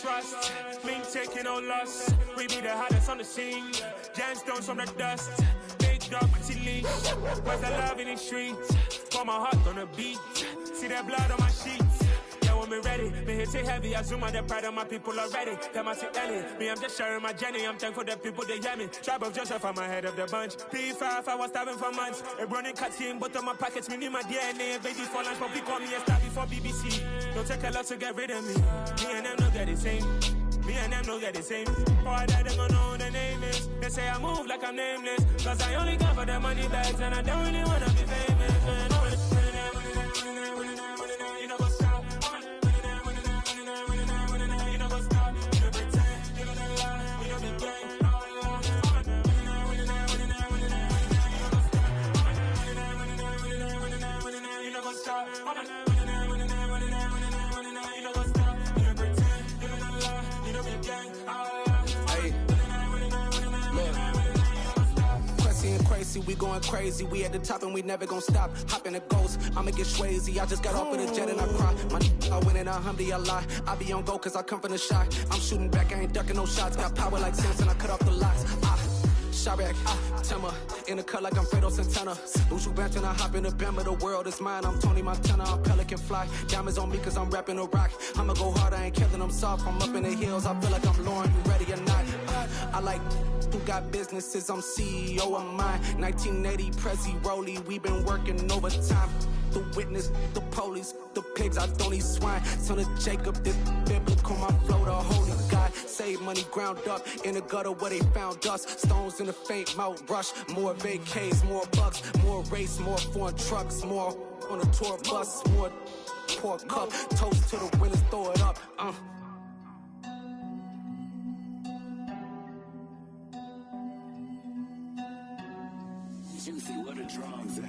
trust. Mean taking no loss. We be the hottest on the scene. Gemstones from the dust. Big dog, pretty leash. Where's the love in the streets? Pour my heart on the beat. See that blood on my sheets. When me ready, me hit it heavy. I zoom on the pride of my people already. Them I see Ellie. Me, I'm just sharing my journey. I'm thankful the people they hear me. Tribe of Joseph, I'm ahead of the bunch. P5, I was starving for months. A running cut in, but on my pockets, me need my DNA. Baby for lunch, but we call me a star before BBC. Don't take a lot to get rid of me. Me and them no get the same. Me and them no get the same. Boy, that they gonna know who the name is. They say I move like I'm nameless. Cause I only got for the money bags. And I don't really wanna be famous. We going crazy, we at the top and we never gonna stop. Hop in a ghost, I'ma get Swayze. I just got off of the jet and I cry. My I win in a Humvee, I lie. I be on go cause I come from the shot. I'm shooting back, I ain't ducking no shots. Got power like Samson, I cut off the locks. Sharek, Timmer, in the cut like I'm Fredo Santana. Buju Banton, I hop in the Bama, the world is mine. I'm Tony Montana, I'm Pelican Fly. Diamonds on me cause I'm rapping a rock. I'ma go hard, I ain't killing them soft. I'm up in the hills, I feel like I'm Lauren, you ready or not? I like who got businesses, I'm CEO of mine. 1980 Prezi Rollie, we been working overtime. The witness, the police, the pigs, I don't eat swine. Son of Jacob, this biblical, my flow, the holy God. Save money ground up in the gutter where they found us. Stones in the faint Mount Rush. More vacays, more bucks, more race, more foreign trucks, more on a tour bus, more pour cup. Toast to the winners, throw it up. Juicy, where the drums at?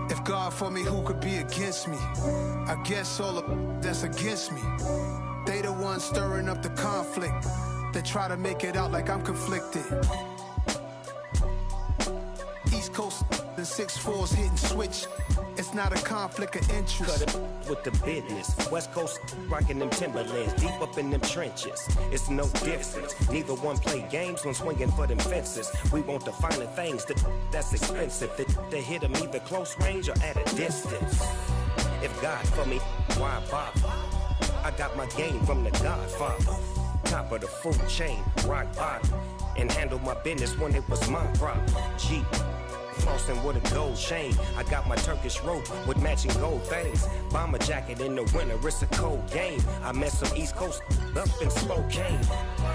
If God for me, who could be against me? I guess all of that's against me. They the ones stirring up the conflict. They try to make it out like I'm conflicted. East Coast and 6'4's hitting switch. It's not a conflict of interest. Cut it with the business. West Coast rocking them Timberlands, deep up in them trenches. It's no difference. Neither one play games when swinging for them fences. We want the finer things that's expensive. They hit them either close range or at a distance. If God for me, why bother? I got my game from the Godfather. Top of the food chain, rock bottom. And handle my business when it was my problem. Jeep. Flossing with a gold chain. I got my Turkish rope with matching gold things. Bomber jacket in the winter, it's a cold game. I met some East Coast up in Spokane.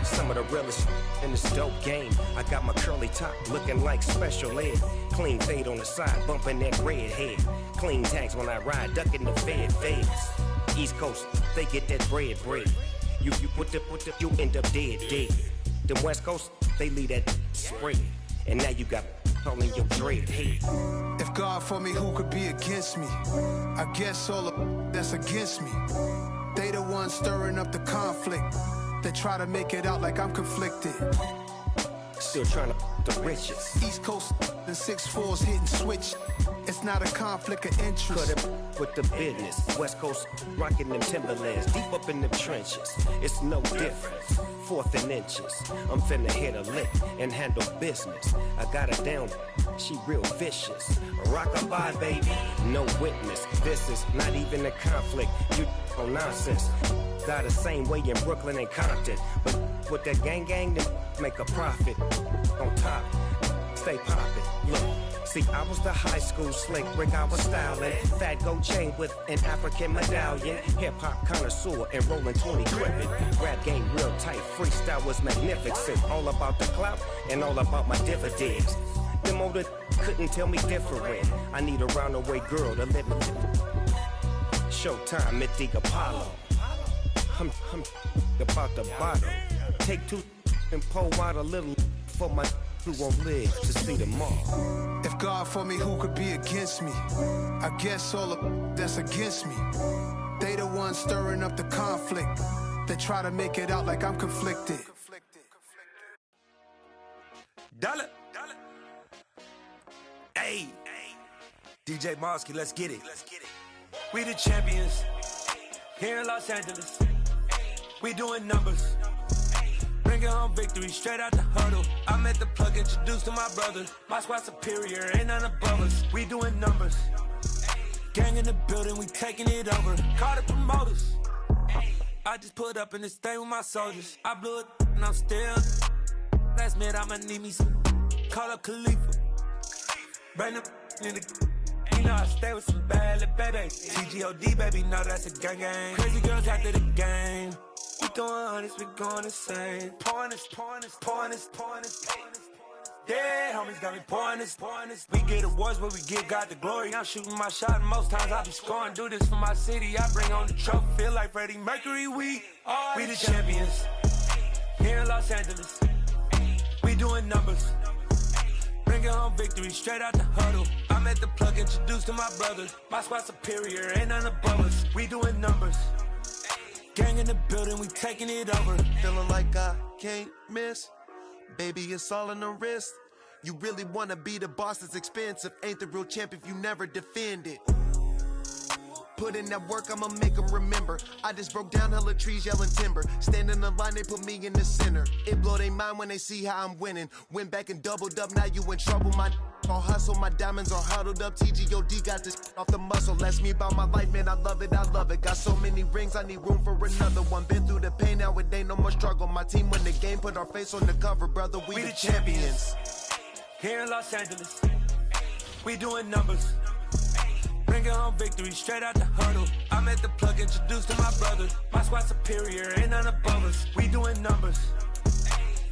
Some of the realest in this dope game. I got my curly top looking like special ed. Clean fade on the side, bumping that red head. Clean tags when I ride, ducking the feds. East Coast, they get that bread. You put the, you end up dead. The West Coast, they leave that spread. And now you got calling your dread head. If God for me, who could be against me? I guess all of that's against me. They the ones stirring up the conflict. They try to make it out like I'm conflicted. Still trying to the riches. East Coast and 6'4's hitting switch. It's not a conflict of interest. Cut it with the business. West Coast rocking them Timberlands, deep up in them trenches. It's no difference. 4th and inches. I'm finna hit a lick and handle business. I got her down, she real vicious. Rock-a-bye, baby, no witness. This is not even a conflict. You on nonsense. Got the same way in Brooklyn and Compton. But with that gang, then make a profit. On top, stay poppin'. Look. See, I was the high school slick Rick, I was styling. Fat gold chain with an African medallion. Hip-hop connoisseur and rolling 20 crippin'. Rap game real tight, freestyle was magnificent. All about the clout and all about my dividends. Them older couldn't tell me different. I need a round-the-way girl to let me. Showtime at the Apollo. I'm about the bottom. Take 2 and pour out a little for my who won't live to see them all. If God for me, who could be against me? I guess all of that's against me. They the ones stirring up the conflict. They try to make it out like I'm conflicted. Dollar. Hey. DJ Mosky, let's get it. We the champions here in Los Angeles. We doing numbers. Bringing home victory straight out the huddle. I'm at the plug, introduced to my brother. My squad superior, ain't none above us. We doing numbers. Gang in the building, we taking it over. Call the promoters. I just put up in this thing with my soldiers. I blew it and I'm still. Last minute I'ma need me some. Call up Khalifa. Bring them in the. You know I stay with some bad little baby. TGOD, baby, know that's a gang. Crazy girls after the game. We doing honest, we going insane. Pouring this. Yeah, homies got me pouring this. We get awards, but we give God the glory. I'm shooting my shot, and most times I be scoring. Do this for my city, I bring on the trophy. Feel like Freddie Mercury, we the champions. Here in Los Angeles, we doing numbers. Bringing home victory straight out the huddle. I'm at the plug, introduced to my brothers. My squad superior, ain't none above us. We doing numbers. Gang in the building, we taking it over. Feeling like I can't miss. Baby, it's all in the wrist. You really wanna be the boss, it's expensive. Ain't the real champ if you never defend it. Put in that work, I'ma make them remember. I just broke down hella trees, yelling timber. Stand in the line, they put me in the center. It blow their mind when they see how I'm winning. Went back and doubled up, now you in trouble. My all hustle, my diamonds are huddled up. TGOD got this off the muscle. That's me about my life, man, I love it. Got so many rings, I need room for another one. Been through the pain, now it ain't no more struggle. My team win the game, put our face on the cover, brother. We the champions. Here in Los Angeles, we doing numbers. Bringing home victory straight out the huddle. I'm at the plug, introduced to my brothers. My squad superior, ain't none above us. We doing numbers.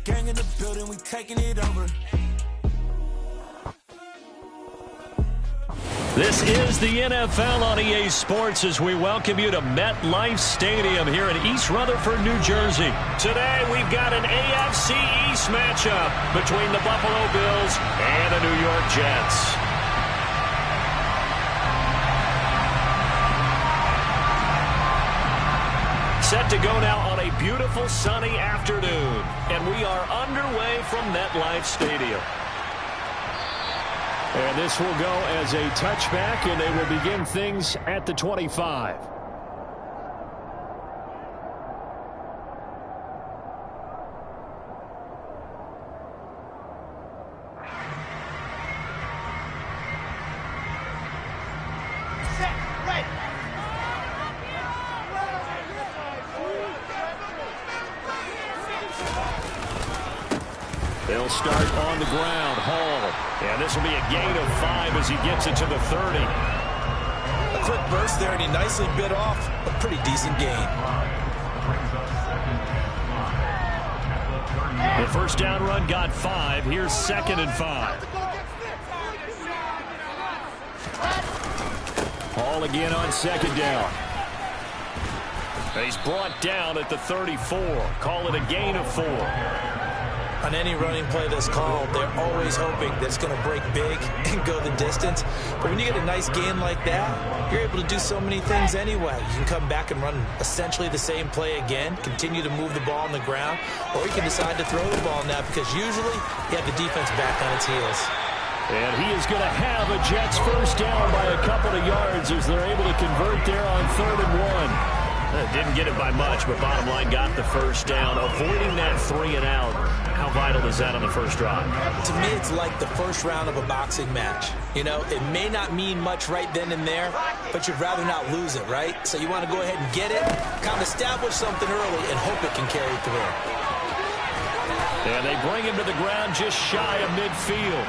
Gang in the building, we taking it over. This is the NFL on EA Sports as we welcome you to MetLife Stadium here in East Rutherford, New Jersey. Today we've got an AFC East matchup between the Buffalo Bills and the New York Jets. Set to go now on a beautiful sunny afternoon, and we are underway from MetLife Stadium. And this will go as a touchback, and they will begin things at the 25. They'll start on the ground. Hall. And this will be a gain of 5 as he gets it to the 30. A quick burst there, and he nicely bit off a pretty decent gain. The first down run got 5. Here's 2nd and 5. Hall again on 2nd down. He's brought down at the 34. Call it a gain of 4. On any running play that's called, they're always hoping that it's going to break big and go the distance. But when you get a nice gain like that, you're able to do so many things anyway. You can come back and run essentially the same play again, continue to move the ball on the ground, or you can decide to throw the ball now because usually you have the defense back on its heels. And he is going to have a Jets first down by a couple of yards as they're able to convert there on 3rd and 1. Didn't get it by much, but bottom line got the first down, avoiding that 3 and out. How vital is that on the first drive? To me, it's like the first round of a boxing match. You know, it may not mean much right then and there, but you'd rather not lose it, right? So you want to go ahead and get it, kind of establish something early, and hope it can carry through. And they bring him to the ground just shy of midfield.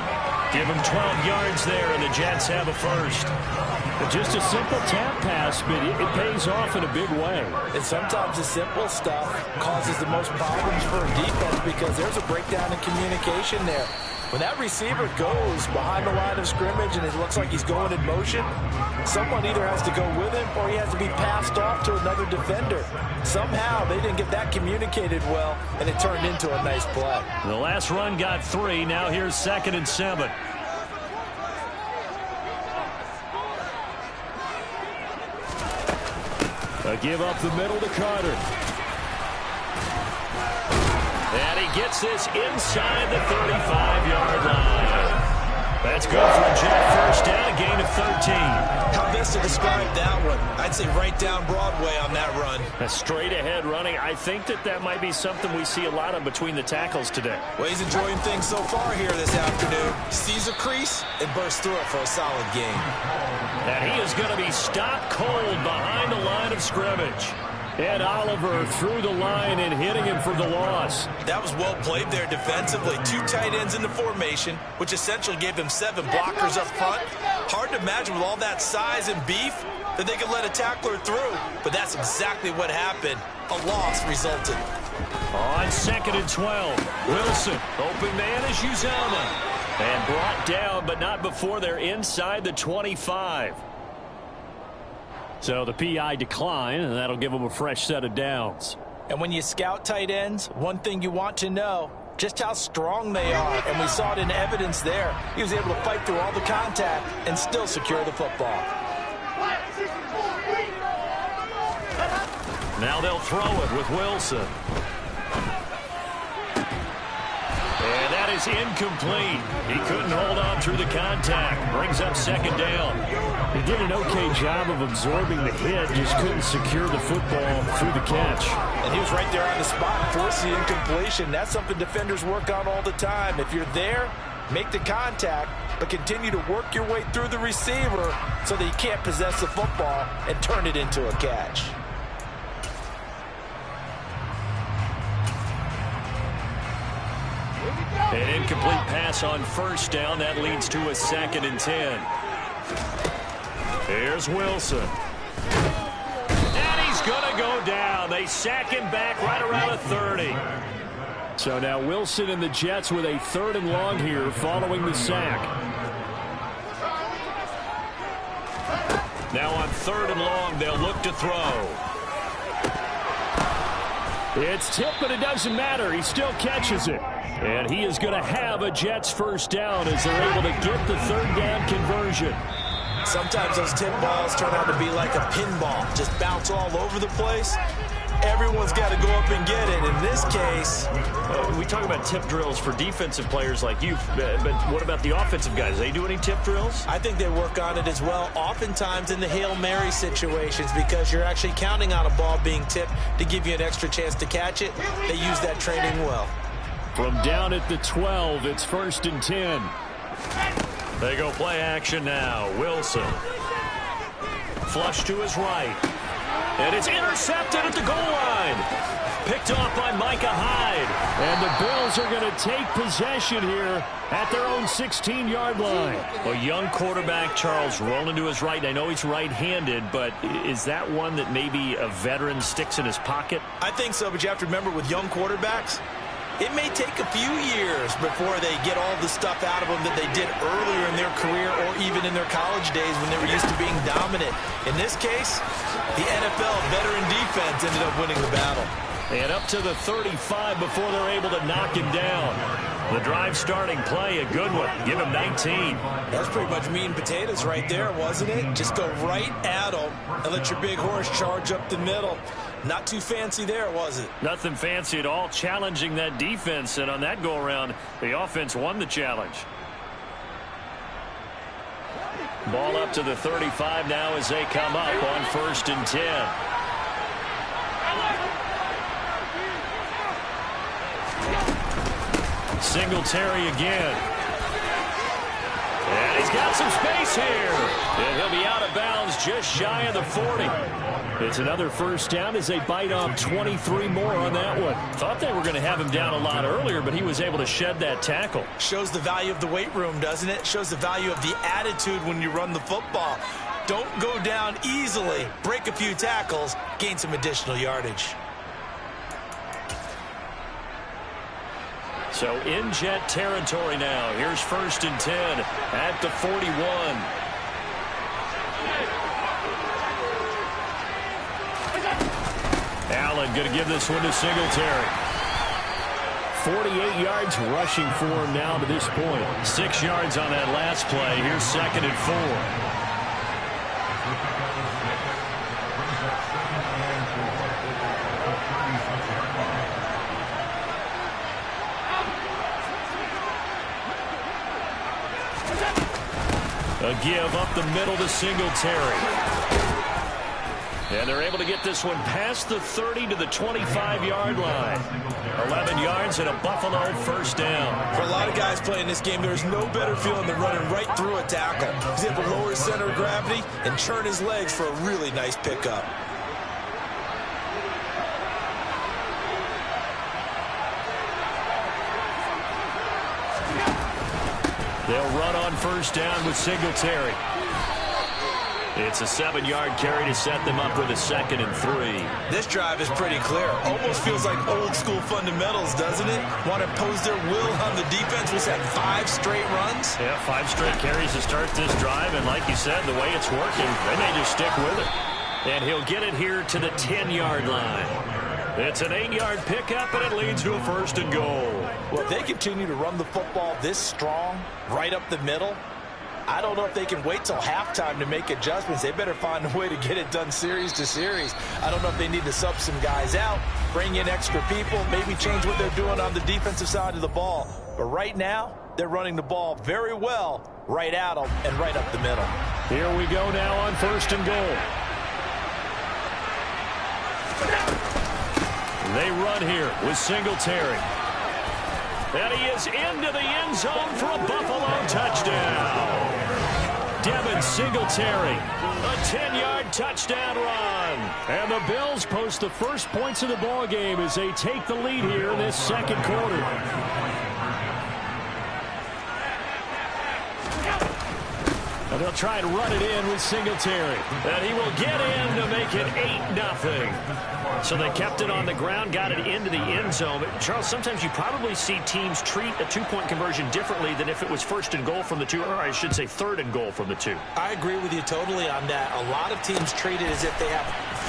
Give him 12 yards there, and the Jets have a first. Just a simple tap pass, but it pays off in a big way. And sometimes the simple stuff causes the most problems for a defense because there's a breakdown in communication there. When that receiver goes behind the line of scrimmage and it looks like he's going in motion, someone either has to go with him or he has to be passed off to another defender. Somehow they didn't get that communicated well, and it turned into a nice play. The last run got 3. Now here's 2nd and 7. A give up the middle to Carter. And he gets this inside the 35-yard line. That's good for a Jet first down, a gain of 13. How best to describe that one? I'd say right down Broadway on that run. A straight-ahead running. I think that might be something we see a lot of between the tackles today. Well, he's enjoying things so far here this afternoon. Sees a crease and bursts through it for a solid gain. And he is going to be stopped cold behind the line of scrimmage. Ed Oliver through the line and hitting him for the loss. That was well played there defensively. 2 tight ends in the formation, which essentially gave them 7 blockers up front. Hard to imagine with all that size and beef that they could let a tackler through. But that's exactly what happened. A loss resulted. On 2nd and 12, Wilson, open man is Uzomah. And brought down, but not before they're inside the 25. So the PI decline, and that'll give them a fresh set of downs. And when you scout tight ends, one thing you want to know, just how strong they are. And we saw it in evidence there. He was able to fight through all the contact and still secure the football. Now they'll throw it with Wilson. And that is incomplete. He couldn't hold on through the contact. Brings up 2nd down. He did an okay job of absorbing the hit, just couldn't secure the football through the catch. And he was right there on the spot, forced the incompletion. That's something defenders work on all the time. If you're there, make the contact, but continue to work your way through the receiver so that you can't possess the football and turn it into a catch. An incomplete pass on 1st down. That leads to a 2nd and 10. Here's Wilson. And he's going to go down. They sack him back right around the 30. So now Wilson and the Jets with a 3rd and long here following the sack. Now on 3rd and long, they'll look to throw. It's tipped, but it doesn't matter. He still catches it. And he is going to have a Jets first down as they're able to get the 3rd down conversion. Sometimes those tip balls turn out to be like a pinball, just bounce all over the place. Everyone's got to go up and get it. In this case, we talk about tip drills for defensive players like you, but what about the offensive guys? Do they do any tip drills? I think they work on it as well, oftentimes in the Hail Mary situations, because you're actually counting on a ball being tipped to give you an extra chance to catch it. They use that training well. From down at the 12, it's 1st and 10. They go play action now. Wilson. Flush to his right. And it's intercepted at the goal line. Picked off by Micah Hyde. And the Bills are going to take possession here at their own 16-yard line. A young quarterback, Charles, rolling to his right. I know he's right-handed, but is that one that maybe a veteran sticks in his pocket? I think so, but you have to remember with young quarterbacks, it may take a few years before they get all the stuff out of them that they did earlier in their career or even in their college days when they were used to being dominant. In this case, the NFL veteran defense ended up winning the battle. And up to the 35 before they're able to knock him down. The drive starting play, a good one. Give him 19. That's pretty much meat and potatoes right there, wasn't it? Just go right at them and let your big horse charge up the middle. Not too fancy there, was it? Nothing fancy at all, challenging that defense. And on that go-around, the offense won the challenge. Ball up to the 35 now as they come up on 1st and 10. Singletary again. And he's got some space here. And he'll be out of bounds just shy of the 40. It's another first down as they bite off 23 more on that one. Thought they were going to have him down a lot earlier, but he was able to shed that tackle. Shows the value of the weight room, doesn't it? Shows the value of the attitude when you run the football. Don't go down easily. Break a few tackles. Gain some additional yardage. So in Jet territory now. Here's 1st and 10 at the 41. Allen going to give this one to Singletary. 48 yards rushing for him now to this point. 6 yards on that last play. Here's 2nd and 4. A give up the middle to Singletary. And they're able to get this one past the 30 to the 25-yard line. 11 yards and a Buffalo first down. For a lot of guys playing this game, there's no better feeling than running right through a tackle. He's able to lower his center of gravity and churn his legs for a really nice pickup. They'll run on first down with Singletary. It's a 7-yard carry to set them up with a 2nd and 3. This drive is pretty clear. Almost feels like old school fundamentals, doesn't it? Want to impose their will on the defense. Was that 5 straight runs? Yeah, 5 straight carries to start this drive. And like you said, the way it's working, they may just stick with it. And he'll get it here to the 10-yard line. It's an 8-yard pickup, and it leads to a 1st and goal. Well, if they continue to run the football this strong, right up the middle, I don't know if they can wait till halftime to make adjustments. They better find a way to get it done series to series. I don't know if they need to sub some guys out, bring in extra people, maybe change what they're doing on the defensive side of the ball. But right now, they're running the ball very well right at them and right up the middle. Here we go now on 1st and goal. They run here with Singletary. And he is into the end zone for a Buffalo touchdown. Devin Singletary, a 10-yard touchdown run. And the Bills post the first points of the ball game as they take the lead here in this 2nd quarter. And they'll try and run it in with Singletary. And he will get in to make it 8-0. So they kept it on the ground, got it into the end zone. But Charles, sometimes you probably see teams treat a 2-point conversion differently than if it was 1st and goal from the 2, or I should say 3rd and goal from the 2. I agree with you totally on that. A lot of teams treat it as if they have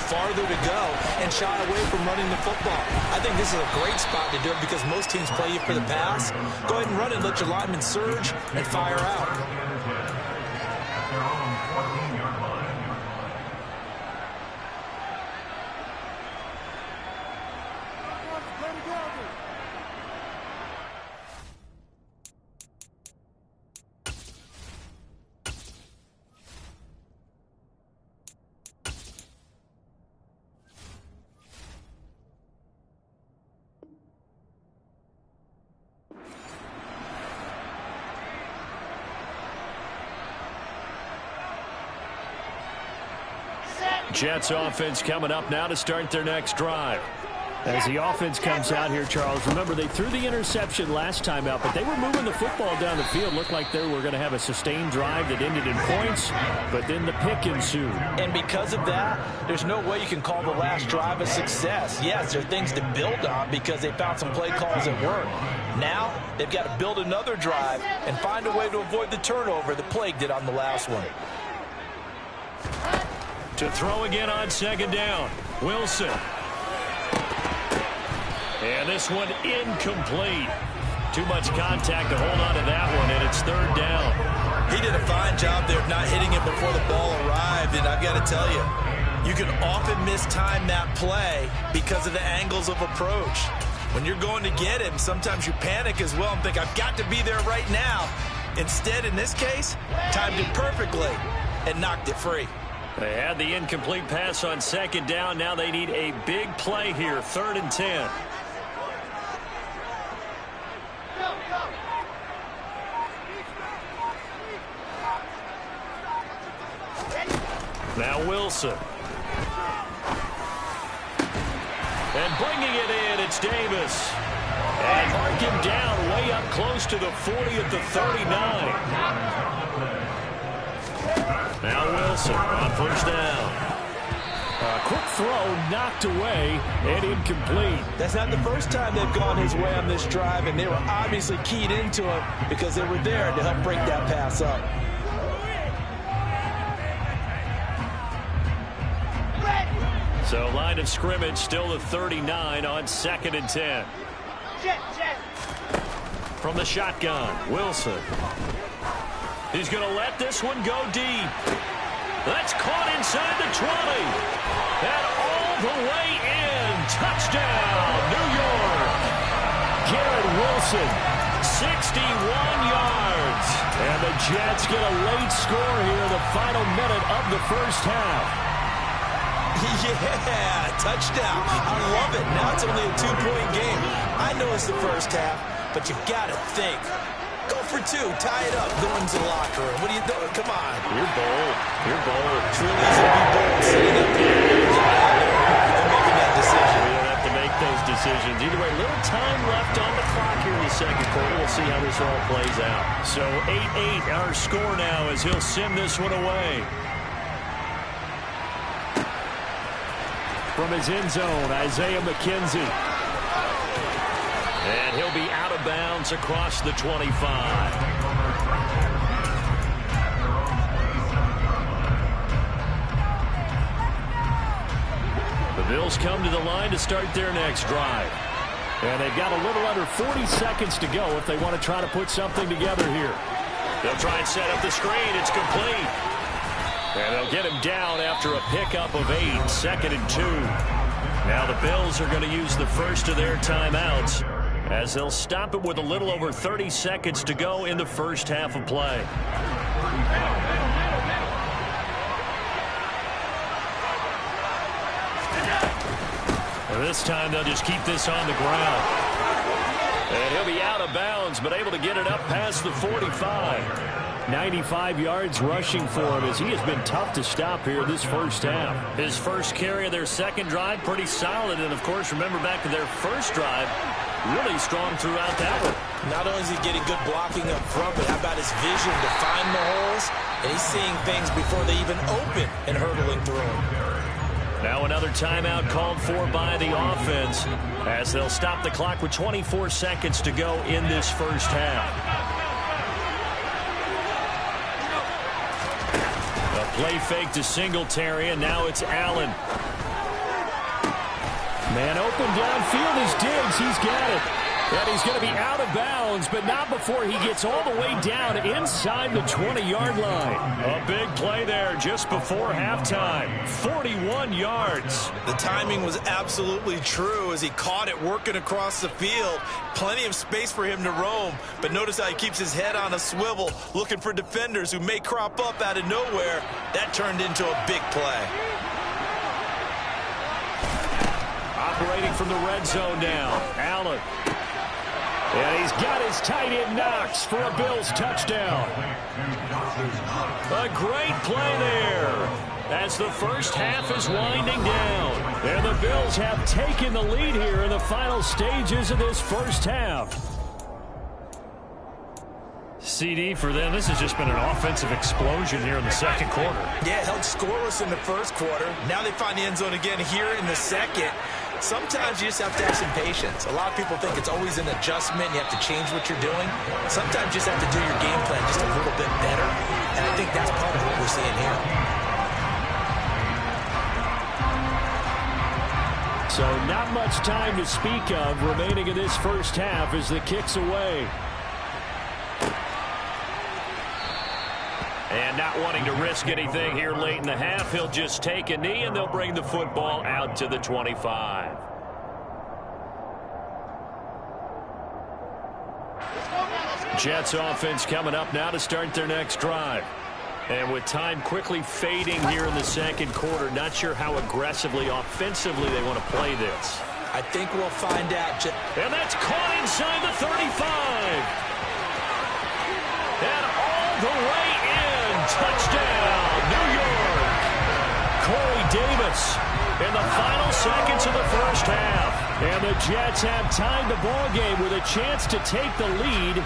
farther to go and shy away from running the football. I think this is a great spot to do it because most teams play you for the pass. Go ahead and run it, let your linemen surge and fire out. Jets offense coming up now to start their next drive. As the offense comes out here, Charles, remember they threw the interception last time out, but they were moving the football down the field. Looked like they were going to have a sustained drive that ended in points, but then the pick ensued. And because of that, there's no way you can call the last drive a success. Yes, there are things to build on because they found some play calls that work. Now, they've got to build another drive and find a way to avoid the turnover that plagued it on the last one. To throw again on 2nd down, Wilson. And this one incomplete. Too much contact to hold on to that one, and it's 3rd down. He did a fine job there of not hitting it before the ball arrived, and I've got to tell you, you can often mistime that play because of the angles of approach. When you're going to get him, sometimes you panic as well and think, I've got to be there right now. Instead, in this case, timed it perfectly and knocked it free. They had the incomplete pass on 2nd down. Now they need a big play here, 3rd and 10. Now Wilson. And bringing it in, it's Davis. And mark him down way up close to the 40 at the 39. Now Wilson on 1st down. A quick throw knocked away and incomplete. That's not the first time they've gone his way on this drive, and they were obviously keyed into him because they were there to help break that pass up. So line of scrimmage still the 39 on 2nd and 10. From the shotgun, Wilson. He's going to let this one go deep. That's caught inside the 20. And all the way in. Touchdown, New York. Garrett Wilson, 61 yards. And the Jets get a late score here in the final minute of the first half. Yeah, touchdown. I love it. Now it's only a 2-point game. I know it's the first half, but you got to think. Go for 2. Tie it up. Go into the locker room. What are you doing? Come on. You're bold. You're bold. It's really easy to be bold sitting up here and making that decision. We don't have to make those decisions. Either way, little time left on the clock here in the second quarter. We'll see how this all plays out. So 8-8 our score now as he'll send this one away. From his end zone, Isaiah McKenzie. And he'll be out of bounds across the 25. The Bills come to the line to start their next drive. And they've got a little under 40 seconds to go if they want to try to put something together here. They'll try and set up the screen. It's complete. And they'll get him down after a pickup of 8, 2nd and 2. Now the Bills are going to use the first of their timeouts as they'll stop it with a little over 30 seconds to go in the first half of play. And this time they'll just keep this on the ground. And he'll be out of bounds, but able to get it up past the 45. 95 yards rushing for him as he has been tough to stop here this first half. His first carry of their second drive, pretty solid. And, of course, remember back to their first drive, really strong throughout that one. Not only is he getting good blocking up front, but how about his vision to find the holes? And he's seeing things before they even open and hurdling through them. Now another timeout called for by the offense as they'll stop the clock with 24 seconds to go in this first half. Play fake to Singletary, and now it's Allen. Man open downfield is Diggs. He's got it. And he's going to be out of bounds, but not before he gets all the way down inside the 20-yard line. A big play there just before halftime. 41 yards. The timing was absolutely true as he caught it working across the field. Plenty of space for him to roam, but notice how he keeps his head on a swivel, looking for defenders who may crop up out of nowhere. That turned into a big play. Operating from the red zone now, Allen. And he's got his tight end Knox for a Bills touchdown. A great play there as the first half is winding down. And the Bills have taken the lead here in the final stages of this first half. CD for them. This has just been an offensive explosion here in the second quarter. Yeah, held scoreless in the first quarter. Now they find the end zone again here in the second. Sometimes you just have to have some patience. A lot of people think it's always an adjustment. You have to change what you're doing. Sometimes you just have to do your game plan just a little bit better. And I think that's part of what we're seeing here. So not much time to speak of remaining in this first half as the kick's away. And not wanting to risk anything here late in the half, he'll just take a knee and they'll bring the football out to the 25. Jets offense coming up now to start their next drive. And with time quickly fading here in the second quarter, not sure how aggressively, offensively they want to play this. I think we'll find out. And that's caught inside the 35. And all the way in. Touchdown, New York. Corey Davis in the final seconds of the first half. And the Jets have tied the ball game with a chance to take the lead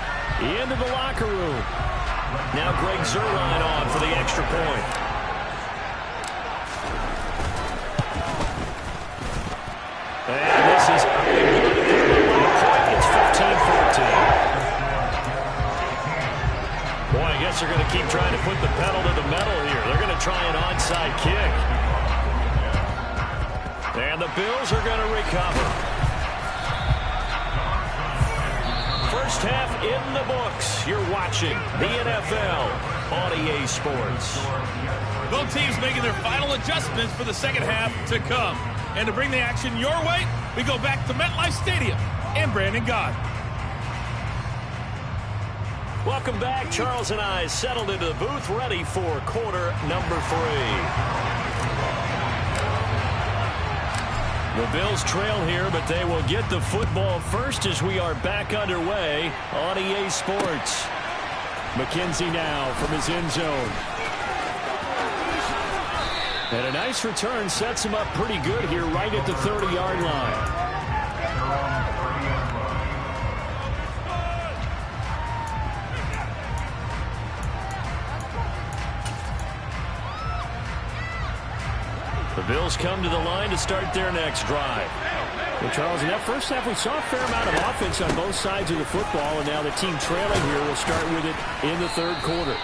into the locker room. Now Greg Zuerlein on for the extra point. And this is it's 15-14. Boy, I guess they're going to keep trying to put the pedal to the metal here. They're going to try an onside kick. And the Bills are going to recover. First half in the books. You're watching the NFL on EA Sports. Both teams making their final adjustments for the second half to come. And to bring the action your way, we go back to MetLife Stadium and Brandon Gaudin. Welcome back. Charles and I settled into the booth, ready for quarter number 3. The Bills trail here, but they will get the football first as we are back underway on EA Sports. McKenzie now from his end zone. And a nice return sets him up pretty good here right at the 30-yard line. The Bills come to the line to start their next drive. Well, Charles, in that first half, we saw a fair amount of offense on both sides of the football, and now the team trailing here will start with it in the third quarter.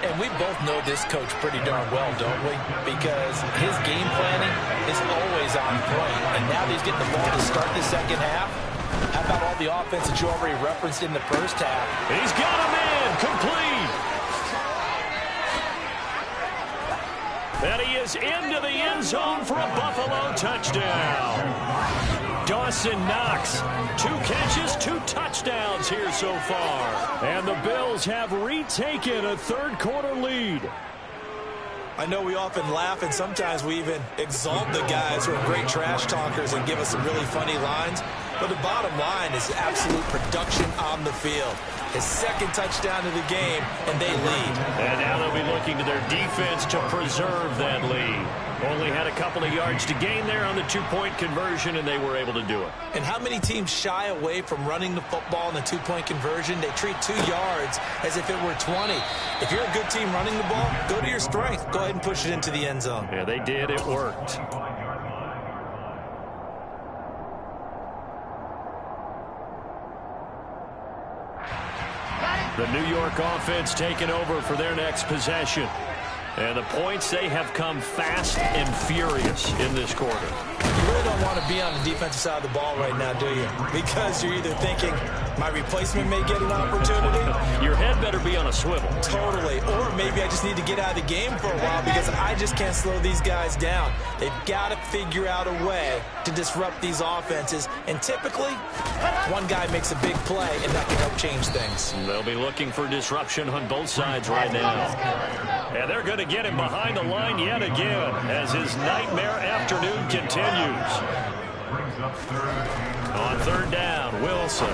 And we both know this coach pretty darn well, don't we? Because his game planning is always on point, and now that he's getting the ball to start the second half, how about all the offense that you already referenced in the first half? He's got a man complete. And he is into the end zone for a Buffalo touchdown. Dawson Knox, 2 catches, 2 touchdowns here so far. And the Bills have retaken a third quarter lead. I know we often laugh and sometimes we even exalt the guys who are great trash talkers and give us some really funny lines. But the bottom line is absolute production on the field. His second touchdown of the game, and they lead. And now they'll be looking to their defense to preserve that lead. Only had a couple of yards to gain there on the 2-point conversion, and they were able to do it. And how many teams shy away from running the football in the 2-point conversion? They treat 2 yards as if it were 20. If you're a good team running the ball, go to your strength. Go ahead and push it into the end zone. Yeah, they did. It worked. The New York offense taking over for their next possession. And the points, they have come fast and furious in this quarter. You really don't want to be on the defensive side of the ball right now, do you? Because you're either thinking, my replacement may get an opportunity. Your head better be on a swivel. Totally. Or maybe I just need to get out of the game for a while because I just can't slow these guys down. They've got to figure out a way to disrupt these offenses. And typically, one guy makes a big play, and that can help change things. They'll be looking for disruption on both sides right now. And they're going to get him behind the line yet again as his nightmare afternoon continues. On third down, Wilson.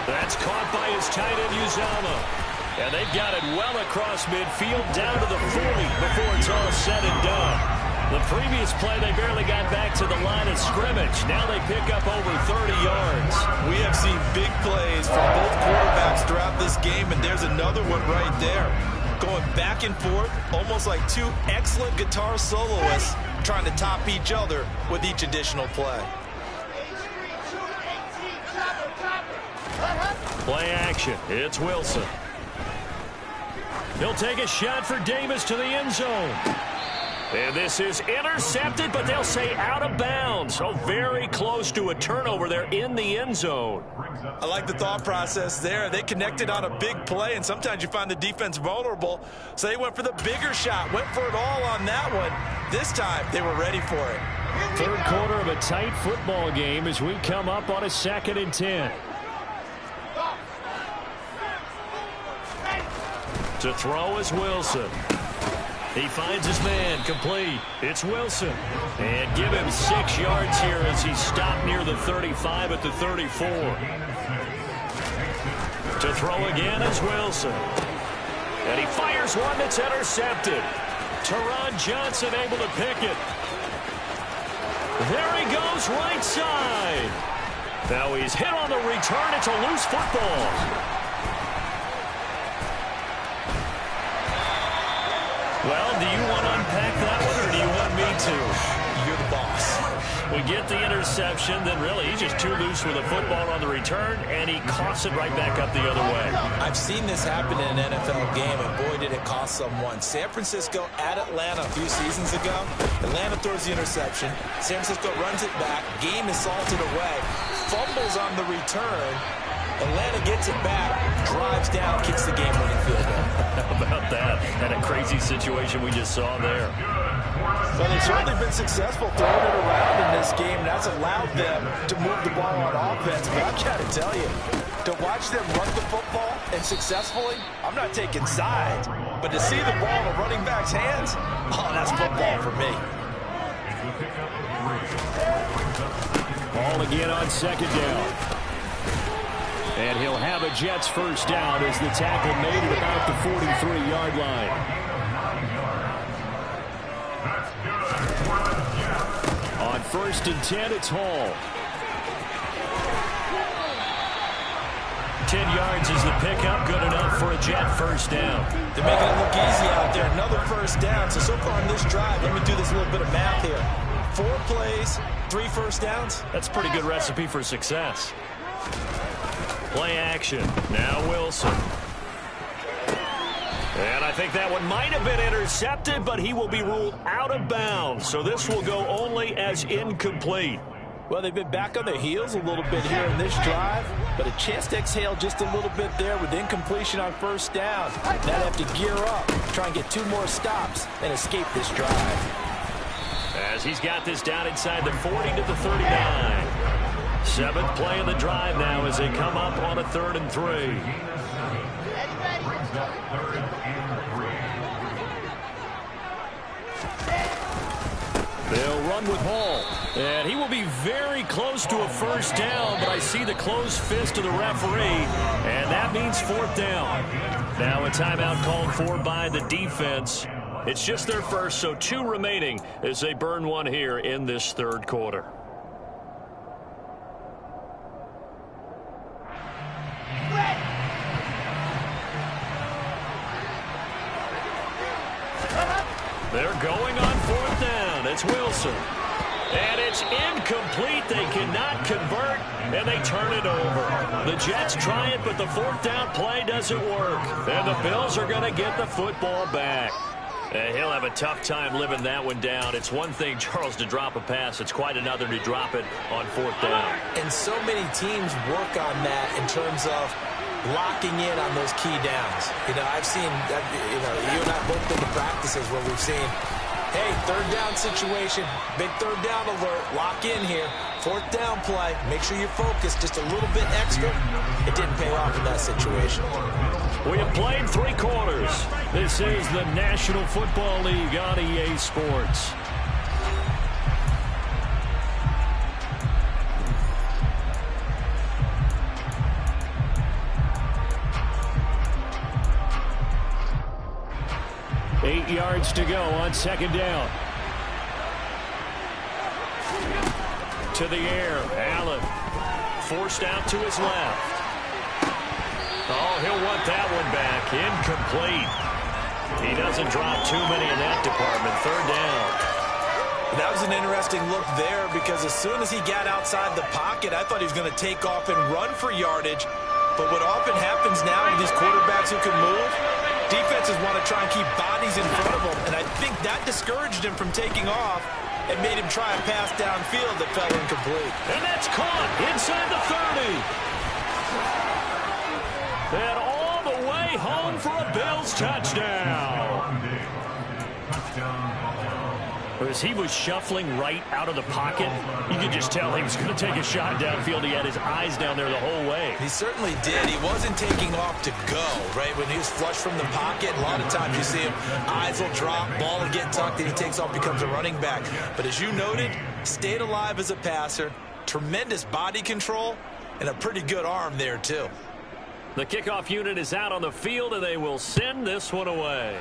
That's caught by his tight end, Uzomah. And they've got it well across midfield down to the 40 before it's all said and done. The previous play, they barely got back to the line of scrimmage. Now they pick up over 30 yards. We have seen big plays from both quarterbacks throughout this game, and there's another one right there. Going back and forth, almost like 2 excellent guitar soloists trying to top each other with each additional play. Play action. It's Wilson. He'll take a shot for Davis to the end zone. And this is intercepted, but they'll say out of bounds. So very close to a turnover there in the end zone. I like the thought process there. They connected on a big play, and sometimes you find the defense vulnerable. So they went for the bigger shot, went for it all on that one. This time, they were ready for it. Third quarter of a tight football game as we come up on a 2nd and 10. To throw is Wilson. He finds his man complete. It's Wilson. And give him 6 yards here as he's stopped near the 35 at the 34. To throw again is Wilson. And he fires one that's intercepted. Teron Johnson able to pick it. There he goes right side. Now he's hit on the return. It's a loose football. Well, do you want to unpack that one, or do you want me to? You're the boss. We get the interception, then really he's just too loose with the football on the return, and he coughs it right back up the other way. I've seen this happen in an NFL game, and boy, did it cost someone. San Francisco at Atlanta a few seasons ago. Atlanta throws the interception. San Francisco runs it back. Game is salted away. Fumbles on the return. Atlanta gets it back, drives down, kicks the game-winning field goal. How about that? And a crazy situation we just saw there. Well, they've certainly been successful throwing it around in this game. That's allowed them to move the ball on offense. But I've got to tell you, To watch them run the football and successfully, I'm not taking sides. But to see the ball in a running back's hands, oh, that's football for me. Ball again on second down. And he'll have a Jets first down as the tackle made at about the 43-yard line. On 1st and 10, it's Hall. 10 yards is the pickup, good enough for a Jet first down. They're making it look easy out there. Another first down. So far in this drive, let me do this little bit of math here. 4 plays, 3 first downs. That's a pretty good recipe for success. Play action. Now Wilson. And I think that one might have been intercepted, but he will be ruled out of bounds. So this will go only as incomplete. Well, they've been back on their heels a little bit here in this drive, but a chance to exhale just a little bit there with incompletion on first down. Now they have to gear up, try and get 2 more stops, and escape this drive. As he's got this down inside the 40 to the 39. 7th play of the drive now as they come up on a 3rd and 3. They'll run with Hall. And he will be very close to a first down, but I see the closed fist of the referee, and that means 4th down. Now a timeout called for by the defense. It's just their first, so 2 remaining as they burn one here in this 3rd quarter. They're going on 4th down. It's Wilson. And it's incomplete. They cannot convert, and they turn it over. The Jets try it, but the 4th down play doesn't work. And the Bills are going to get the football back. He'll have a tough time living that one down. It's one thing, Charles, to drop a pass. It's quite another to drop it on 4th down. And so many teams work on that in terms of locking in on those key downs. You know, I've seen, you and I both been to practices where we've seen, hey, 3rd down situation, big 3rd down alert, lock in here, 4th down play, make sure you're focused just a little bit extra. It didn't pay off in that situation. We have played 3 quarters. This is the National Football League on EA Sports. Eight yards to go on 2nd down. To the air, Allen. Forced out to his left. Oh, he'll want that one back. Incomplete. He doesn't drop too many in that department. 3rd down. That was an interesting look there because as soon as he got outside the pocket, I thought he was going to take off and run for yardage. But what often happens now with these quarterbacks who can move, defenses want to try and keep bodies in front of them, and I think that discouraged him from taking off and made him try a pass downfield that fell incomplete. And that's caught inside the 30. And all the way home for a Bills touchdown. As he was shuffling right out of the pocket, you could just tell he was going to take a shot downfield. He had his eyes down there the whole way. He certainly did. He wasn't taking off to go, right? When he was flush from the pocket, a lot of times you see him, eyes will drop, ball will get tucked, and he takes off, becomes a running back. But as you noted, stayed alive as a passer, tremendous body control, and a pretty good arm there, too. The kickoff unit is out on the field, and they will send this one away.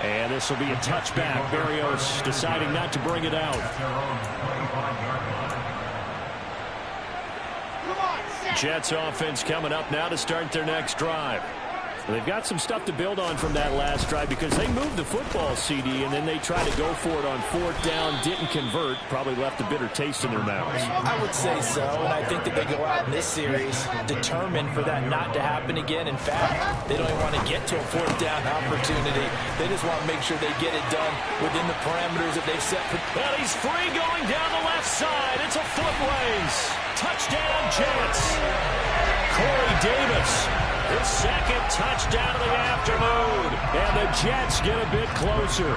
And this will be a touchback. Berrios deciding not to bring it out. Jets offense coming up now to start their next drive. They've got some stuff to build on from that last drive because they moved the football, CD, and then they tried to go for it on 4th down, didn't convert, probably left a bitter taste in their mouths. I would say so, and I think that they go out in this series determined for that not to happen again. In fact, they don't even want to get to a 4th down opportunity. They just want to make sure they get it done within the parameters that they've set. Well, he's free going down the left side. It's a foot race. Touchdown, Jets. Corey Davis. His 2nd touchdown of the afternoon. And the Jets get a bit closer.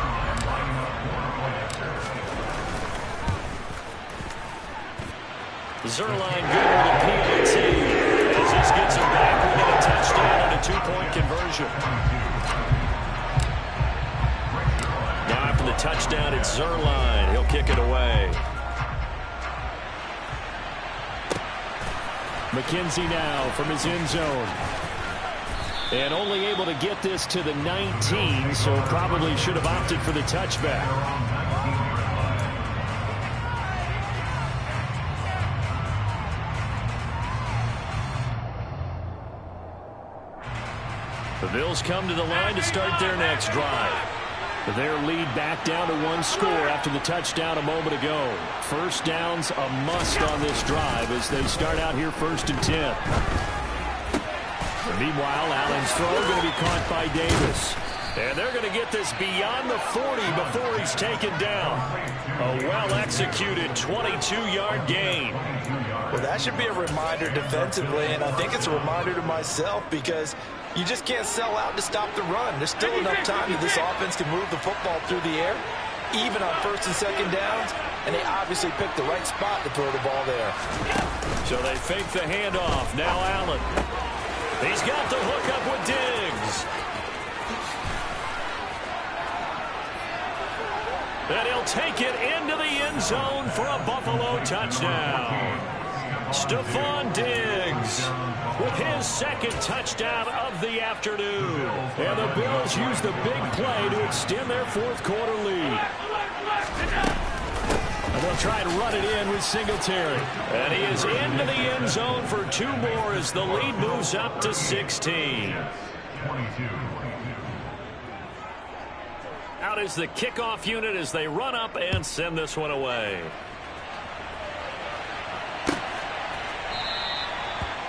Zerline good with a PAT. As this gets him back, we'll get a touchdown and a 2-point conversion. Now after the touchdown, it's Zerline. He'll kick it away. McKenzie now from his end zone. And only able to get this to the 19, so probably should have opted for the touchback. The Bills come to the line to start their next drive. Their lead back down to 1 score after the touchdown a moment ago. First down's a must on this drive as they start out here 1st and 10. Meanwhile, Allen's throw going to be caught by Davis. And they're going to get this beyond the 40 before he's taken down. A well-executed 22-yard gain. Well, that should be a reminder defensively, and I think it's a reminder to myself because you just can't sell out to stop the run. There's still enough time that this offense can move the football through the air, even on 1st and 2nd downs, and they obviously picked the right spot to throw the ball there. So they fake the handoff. Now Allen. He's got the hook up with Diggs. And he'll take it into the end zone for a Buffalo touchdown. Stephon Diggs with his 2nd touchdown of the afternoon. And the Bills use the big play to extend their 4th quarter lead. And they'll try and run it in with Singletary. And he is into the end zone for 2 more as the lead moves up to 16. Out is the kickoff unit as they run up and send this one away.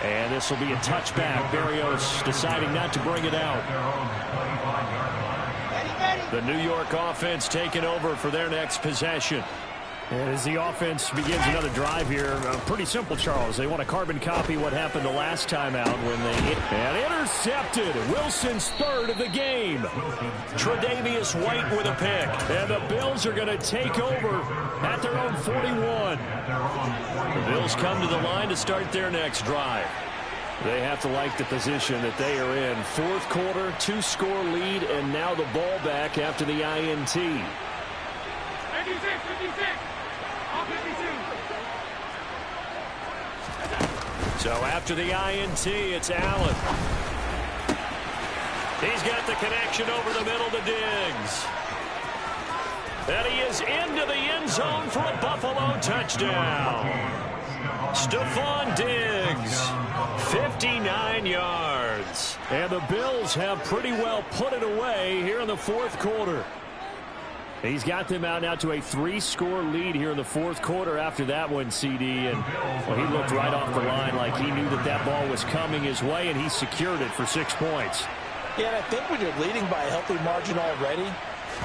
And this will be a touchback. Berrios deciding not to bring it out. The New York offense taking over for their next possession. And as the offense begins another drive here, pretty simple, Charles. They want to carbon copy what happened the last time out when they hit. And intercepted. Wilson's 3rd of the game. Tre'Davious White with a pick. And the Bills are going to take over at their own 41. The Bills come to the line to start their next drive. They have to like the position that they are in. 4th quarter, 2-score lead, and now the ball back after the INT. 56. So after the INT, it's Allen. He's got the connection over the middle to Diggs. And he is into the end zone for a Buffalo touchdown. Stephon Diggs, 59 yards. And the Bills have pretty well put it away here in the 4th quarter. He's got them out now to a 3-score lead here in the 4th quarter after that one, CD. And well, he looked right off the line like he knew that that ball was coming his way, and he secured it for 6 points. Yeah, and I think when you're leading by a healthy margin already,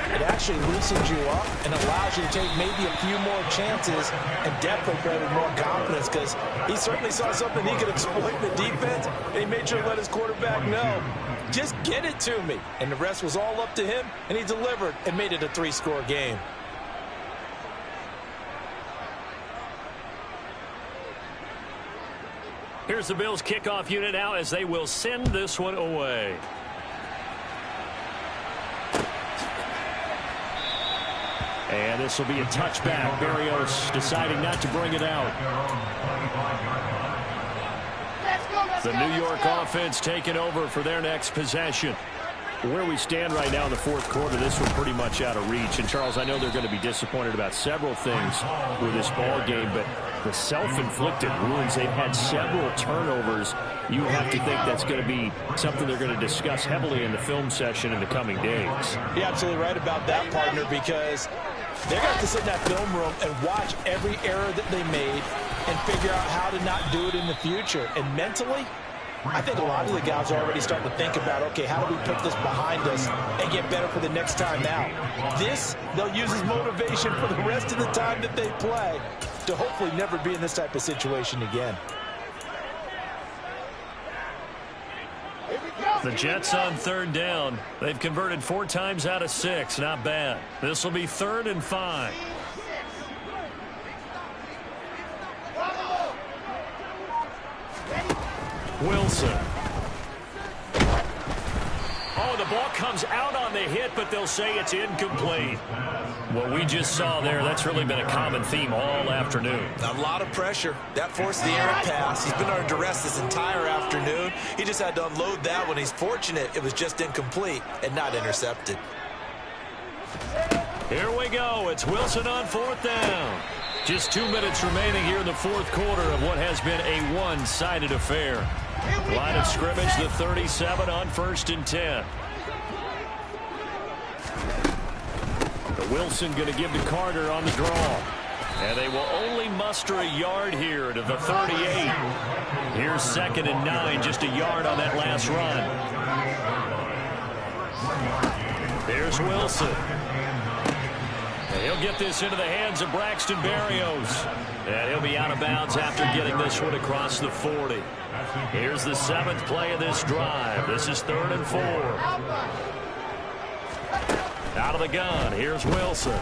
it actually loosens you up and allows you to take maybe a few more chances and definitely play with more confidence because he certainly saw something he could exploit in the defense, and he made sure to let his quarterback know, just get it to me. And the rest was all up to him, and he delivered and made it a 3-score game. Here's the Bills kickoff unit now as they will send this one away. And this will be a touchback. Berrios deciding not to bring it out. The New York offense taking over for their next possession. Where we stand right now in the 4th quarter, this one pretty much out of reach. And, Charles, I know they're going to be disappointed about several things with this ball game, but the self-inflicted wounds, they've had several turnovers. You have to think that's going to be something they're going to discuss heavily in the film session in the coming days. You're absolutely right about that, partner, because they're going to have to sit in that film room and watch every error that they made and figure out how to not do it in the future. And mentally, I think a lot of the guys are already starting to think about, okay, how do we put this behind us and get better for the next time out? This, they'll use as motivation for the rest of the time that they play to hopefully never be in this type of situation again. The Jets on 3rd down. They've converted 4 times out of 6. Not bad. This will be 3rd and 5. Wilson. Oh, the ball comes out on the hit, but they'll say it's incomplete. What we just saw there, that's really been a common theme all afternoon. A lot of pressure. That forced the errant pass. He's been under duress this entire afternoon. He just had to unload that one. He's fortunate it was just incomplete and not intercepted. Here we go. It's Wilson on 4th down. Just 2 minutes remaining here in the 4th quarter of what has been a one-sided affair. Line of scrimmage, the 37 on 1st and 10. Wilson going to give to Carter on the draw. And they will only muster a yard here to the 38. Here's 2nd and 9, just a yard on that last run. There's Wilson. And he'll get this into the hands of Braxton Berrios. And he'll be out of bounds after getting this one across the 40. Here's the 7th play of this drive. This is 3rd and 4. Out of the gun, here's Wilson.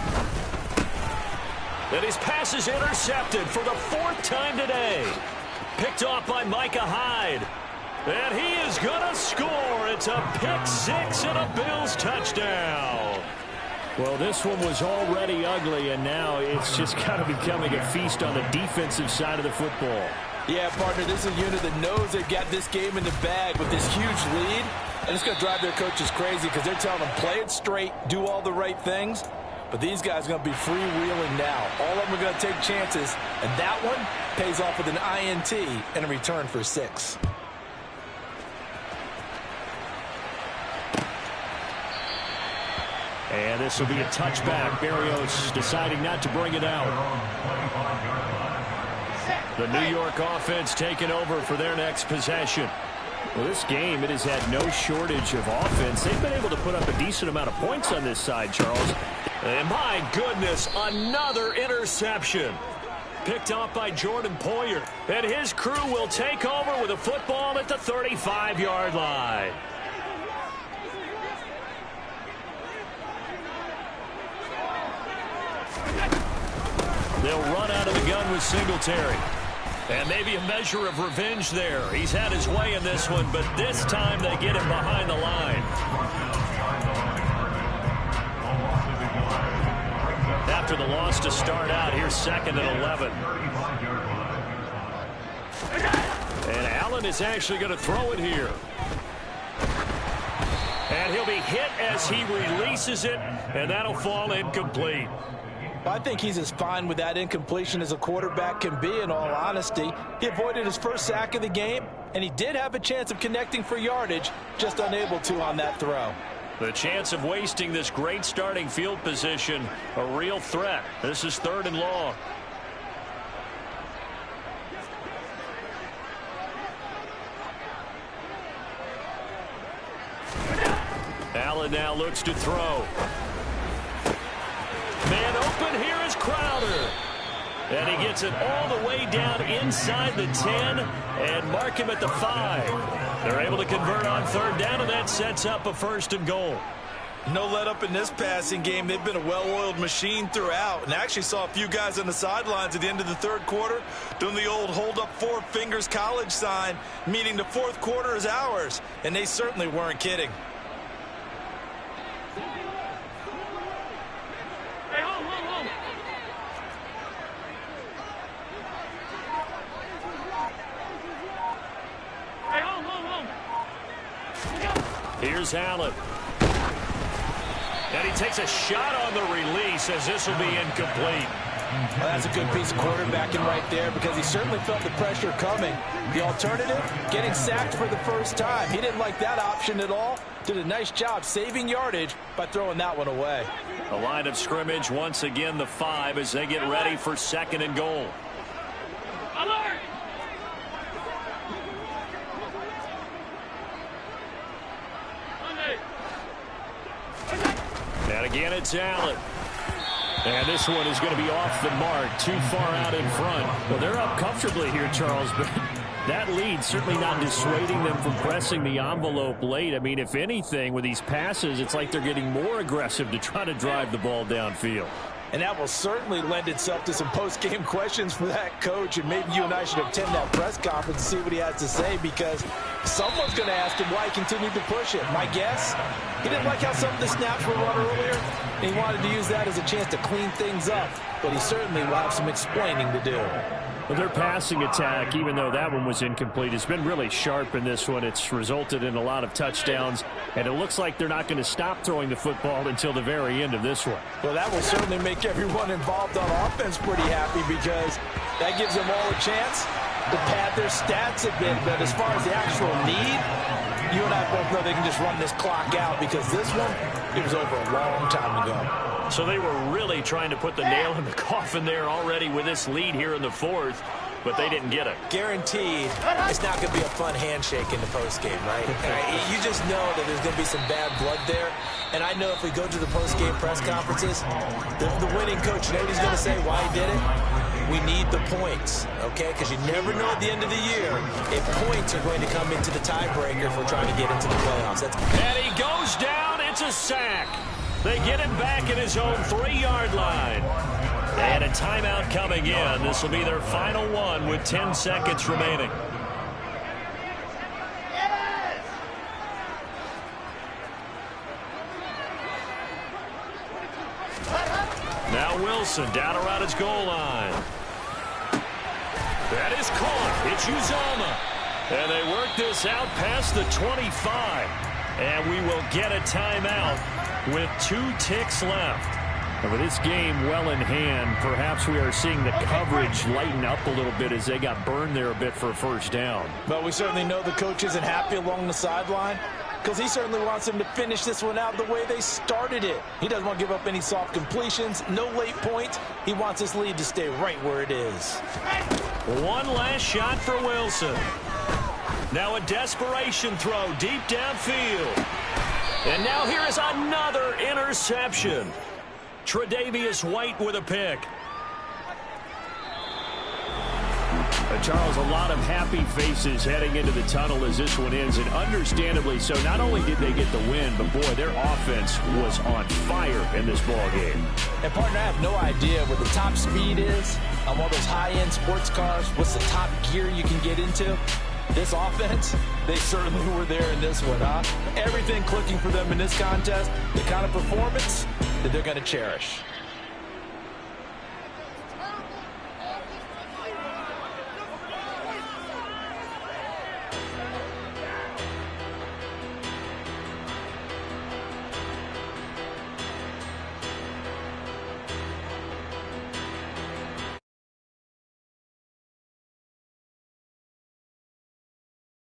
And his pass is intercepted for the 4th time today. Picked off by Micah Hyde. And he is going to score. It's a pick-6 and a Bills touchdown. Well, this one was already ugly, and now it's just kind of becoming a feast on the defensive side of the football. Yeah, partner, this is a unit that knows they've got this game in the bag with this huge lead. And it's going to drive their coaches crazy because they're telling them play it straight, do all the right things. But these guys are going to be freewheeling now. All of them are going to take chances. And that one pays off with an INT and a return for 6. And this will be a touchback. Berrios deciding not to bring it out. The New York offense taking over for their next possession. Well, this game, it has had no shortage of offense. They've been able to put up a decent amount of points on this side, Charles. And my goodness, another interception. Picked off by Jordan Poyer. And his crew will take over with a football at the 35-yard line. They'll run out of the gun with Singletary. And maybe a measure of revenge there. He's had his way in this one, but this time they get him behind the line. After the loss to start out, here's 2nd and 11. And Allen is actually going to throw it here. And he'll be hit as he releases it, and that'll fall incomplete. I think he's as fine with that incompletion as a quarterback can be, in all honesty. He avoided his first sack of the game, and he did have a chance of connecting for yardage, just unable to on that throw. The chance of wasting this great starting field position, a real threat. This is 3rd and long. Allen now looks to throw. Man open, here is Crowder. And he gets it all the way down inside the 10 and mark him at the 5. They're able to convert on 3rd down, and that sets up a 1st and goal. No let up in this passing game. They've been a well-oiled machine throughout, and actually saw a few guys on the sidelines at the end of the 3rd quarter doing the old hold up 4 fingers college sign, meaning the 4th quarter is ours, and they certainly weren't kidding. Here's Allen. And he takes a shot on the release as this will be incomplete. Well, that's a good piece of quarterbacking right there because he certainly felt the pressure coming. The alternative, getting sacked for the first time. He didn't like that option at all. Did a nice job saving yardage by throwing that one away. The line of scrimmage, once again, the 5 as they get ready for 2nd and goal. Alert! And again, it's Allen. And this one is going to be off the mark, too far out in front. Well, they're up comfortably here, Charles, but that lead certainly not dissuading them from pressing the envelope late. I mean, if anything, with these passes, it's like they're getting more aggressive to try to drive the ball downfield. And that will certainly lend itself to some post-game questions for that coach, and maybe you and I should attend that press conference and see what he has to say, because someone's going to ask him why he continued to push it. My guess, he didn't like how some of the snaps were run earlier, and he wanted to use that as a chance to clean things up, but he certainly will have some explaining to do. Well, their passing attack, even though that one was incomplete, has been really sharp in this one. It's resulted in a lot of touchdowns, and it looks like they're not going to stop throwing the football until the very end of this one. Well, that will certainly make everyone involved on offense pretty happy, because that gives them all a chance to pad their stats a bit. But as far as the actual need, you and I both know they can just run this clock out, because this one, it was over a long time ago. So they were really trying to put the nail in the coffin there already with this lead here in the fourth, but they didn't get it. Guaranteed, it's not going to be a fun handshake in the postgame, right? You just know that there's going to be some bad blood there. And I know if we go to the postgame press conferences, the winning coach, you know what he's going to say, why he did it? We need the points, okay? Because you never know at the end of the year if points are going to come into the tiebreaker if we're trying to get into the playoffs. And he goes down. It's a sack. They get him back at his own 3-yard line. And a timeout coming in. This will be their final one with 10 seconds remaining. Now Wilson down around his goal line. That is caught. It's Uzomah. And they work this out past the 25. And we will get a timeout with 2 ticks left. And with this game well in hand, perhaps we are seeing the coverage lighten up a little bit as they got burned there a bit for a first down. But we certainly know the coach isn't happy along the sideline, because he certainly wants them to finish this one out the way they started it. He doesn't want to give up any soft completions, no late points. He wants this lead to stay right where it is. One last shot for Wilson. Now a desperation throw deep downfield. And now here is another interception. Tre'Davious White with a pick. Charles, a lot of happy faces heading into the tunnel as this one ends, and understandably so. Not only did they get the win, but boy, their offense was on fire in this ball game. And partner, I have no idea what the top speed is on one of those high-end sports cars. What's the top gear you can get into? This offense, they certainly were there in this one, huh? Everything clicking for them in this contest, the kind of performance that they're going to cherish.